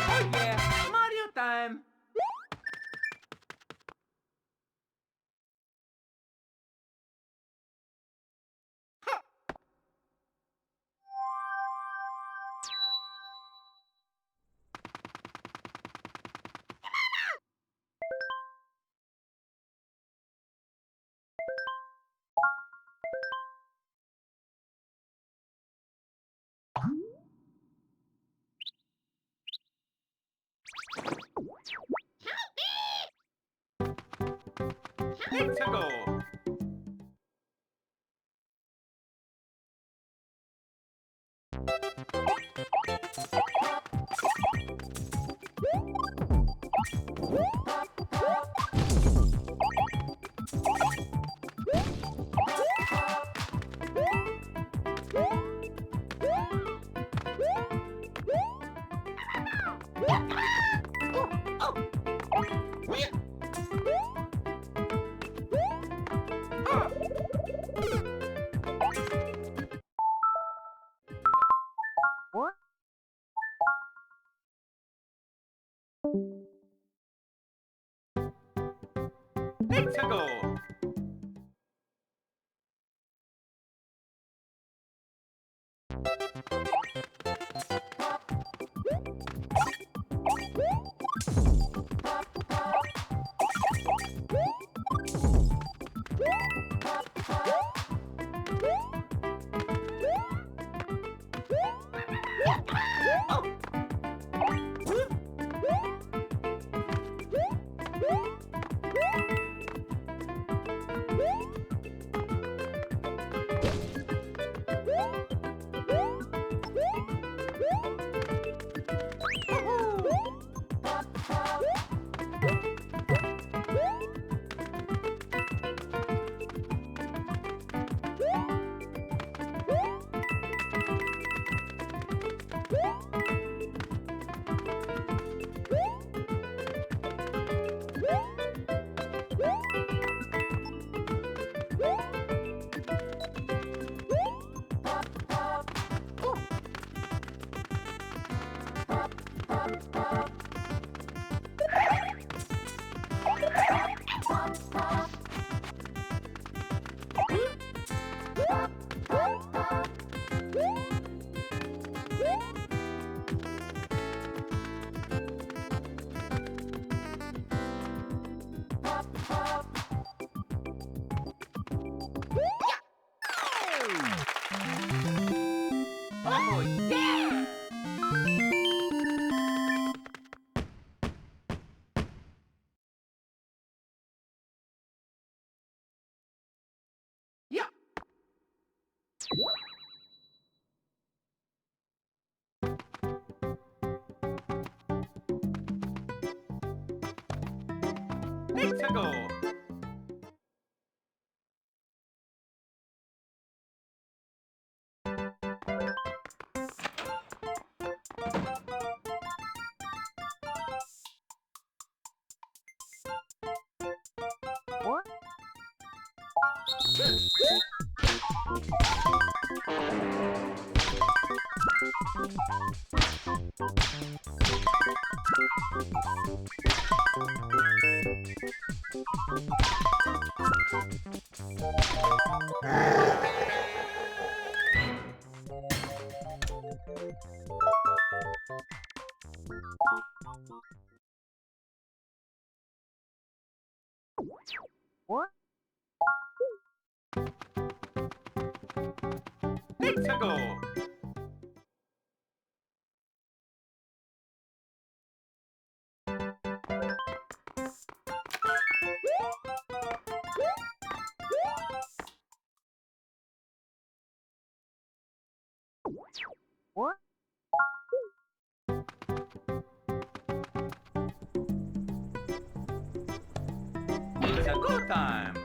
Speaker 14: Oh yeah, Mario time. Let's go. Let's go. Oh yeah! Yeah. Let's go. Let's go. It's a good time.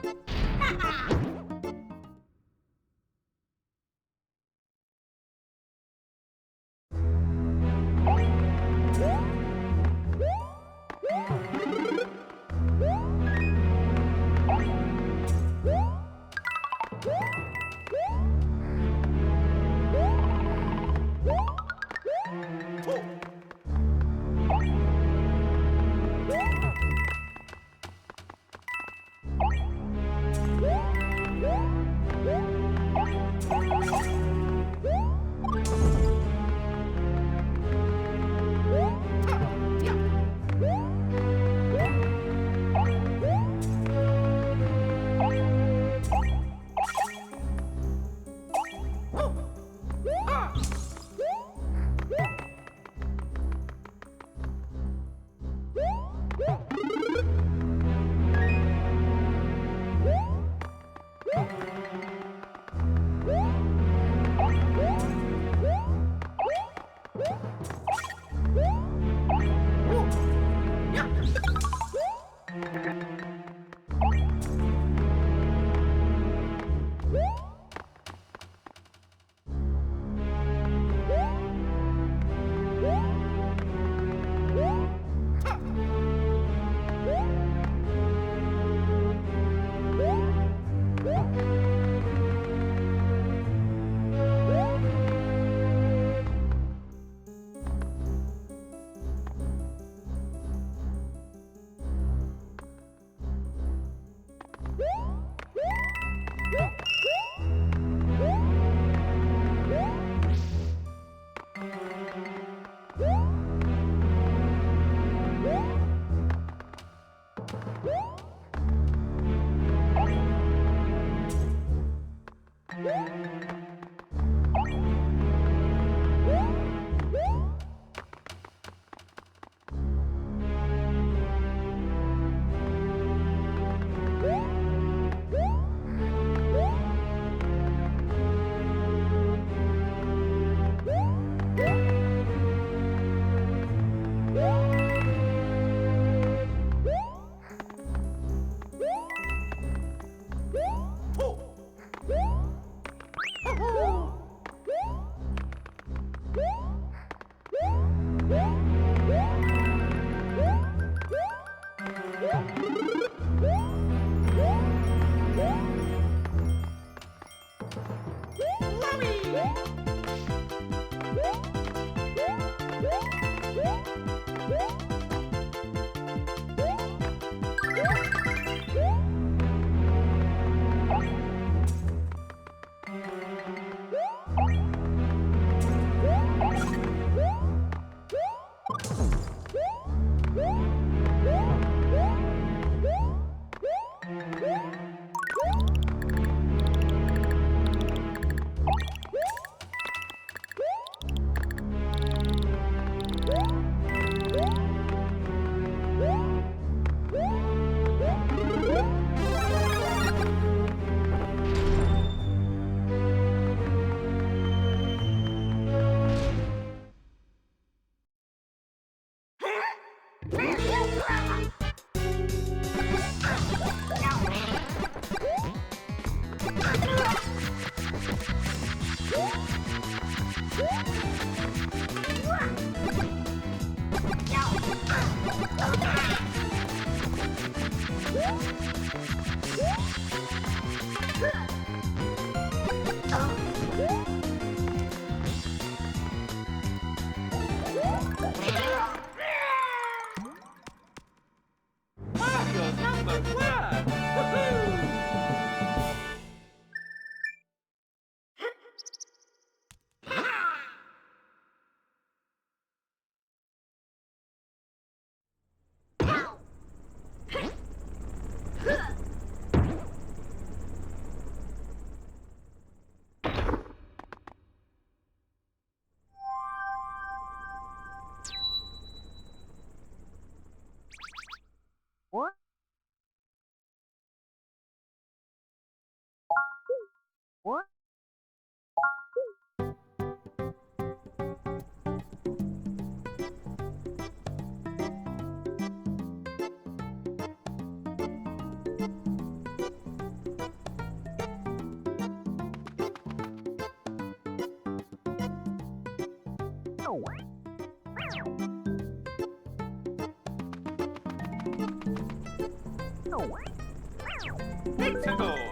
Speaker 14: Let's go.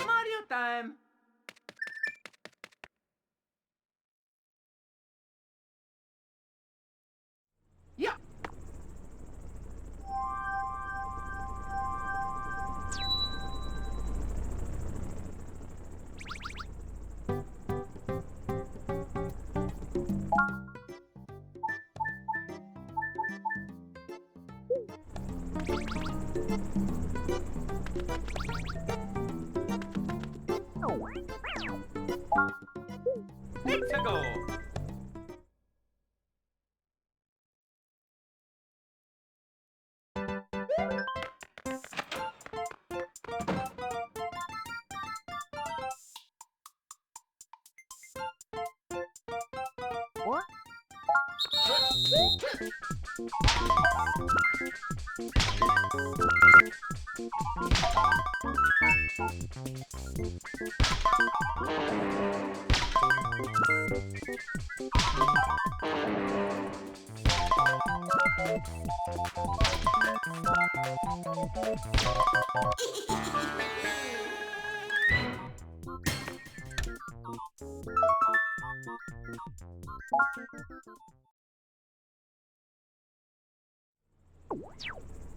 Speaker 14: Mario time! Yeah! Let's go!
Speaker 6: What?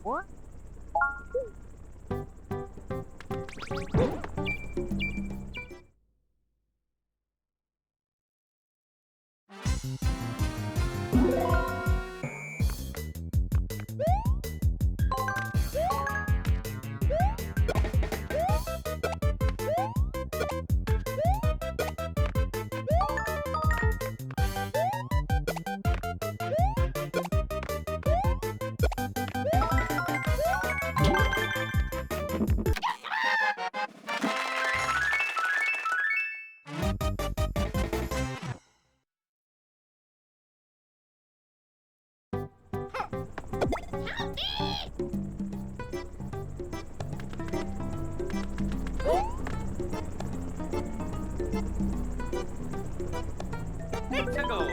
Speaker 6: What?
Speaker 14: Let's go!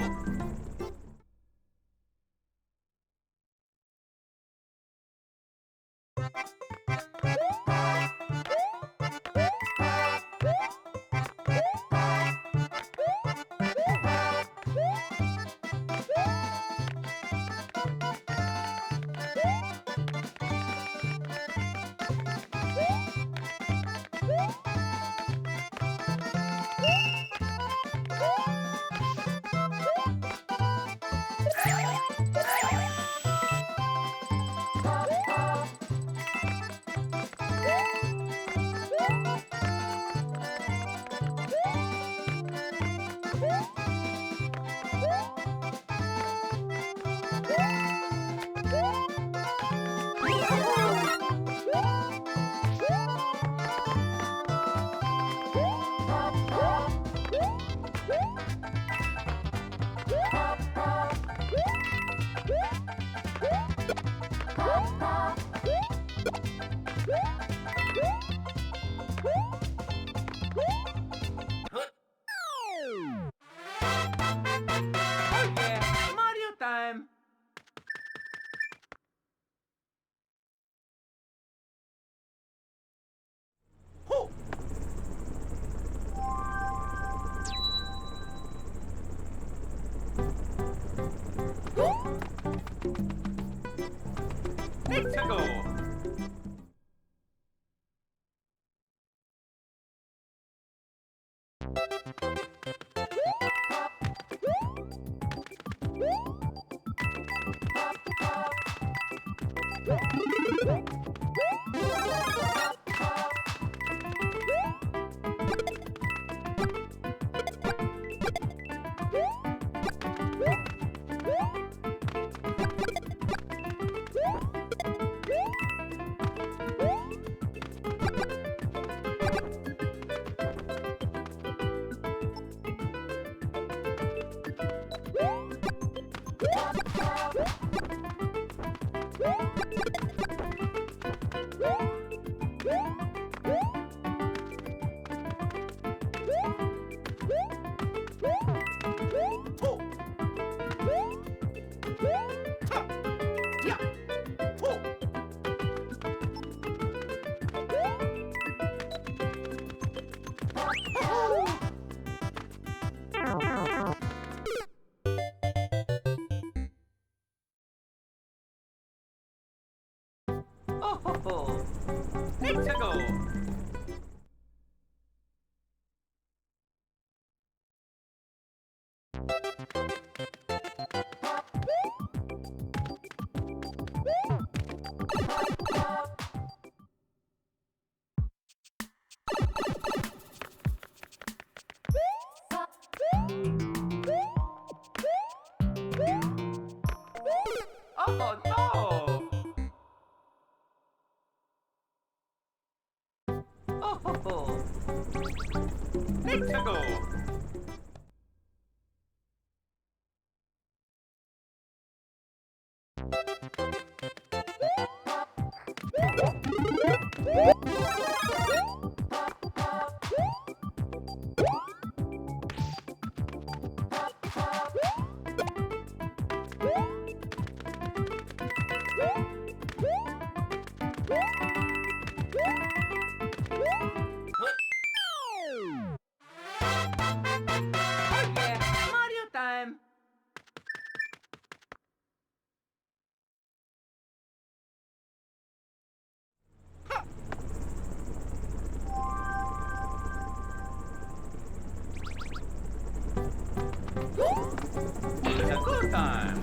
Speaker 14: Mario time! Let's go! Oh no! Oh ho ho! Let's go! Oh yeah, Mario time! It's a good time!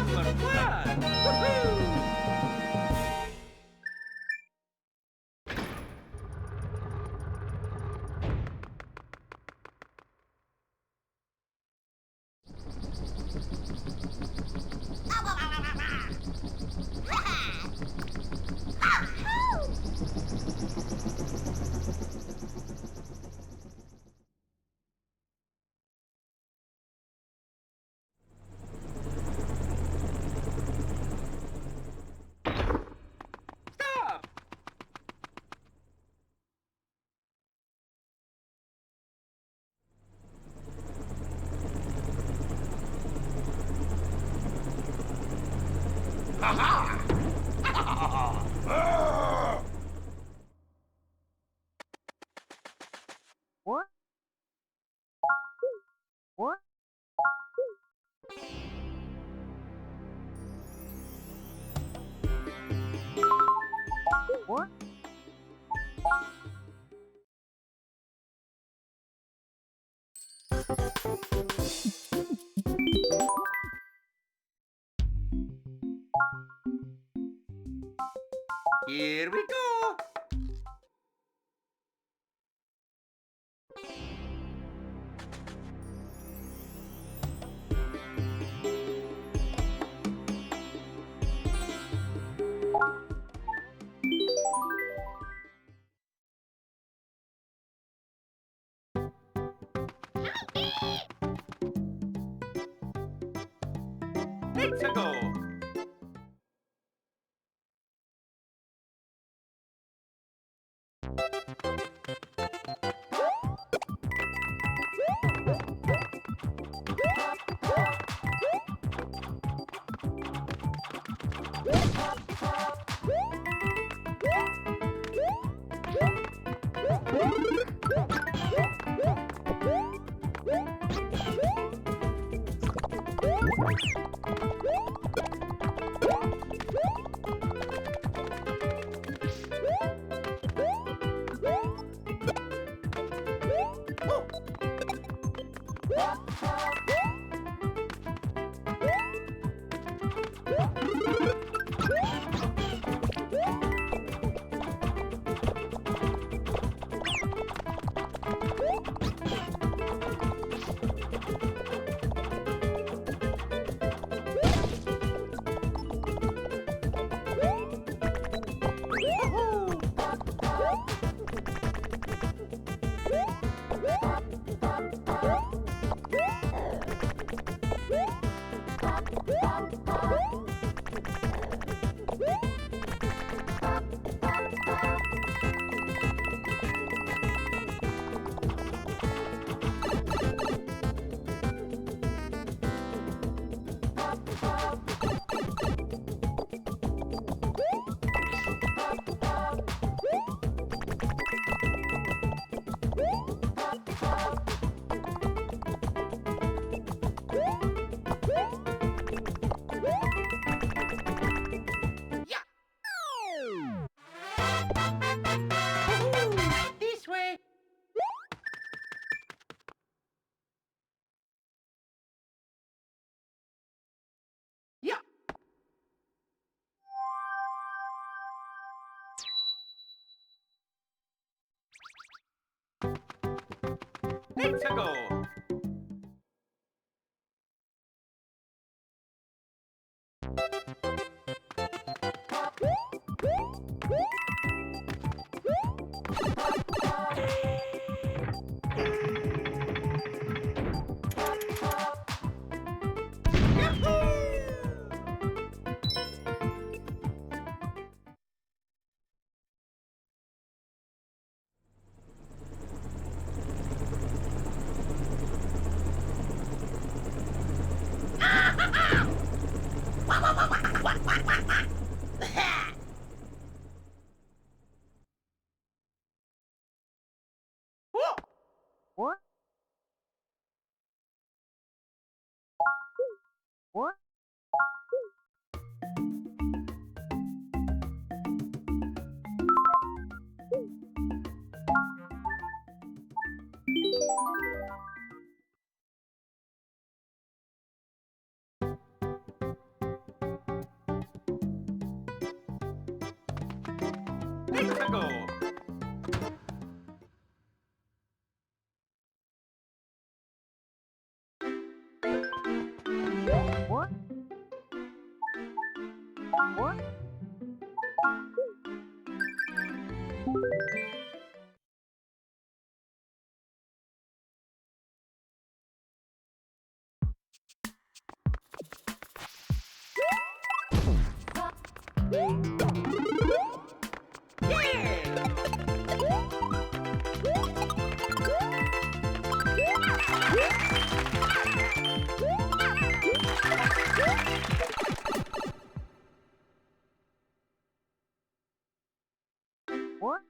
Speaker 14: Number one! Woohoo! Here we go! Let's go! This way! Yeah! Let's go!
Speaker 1: What?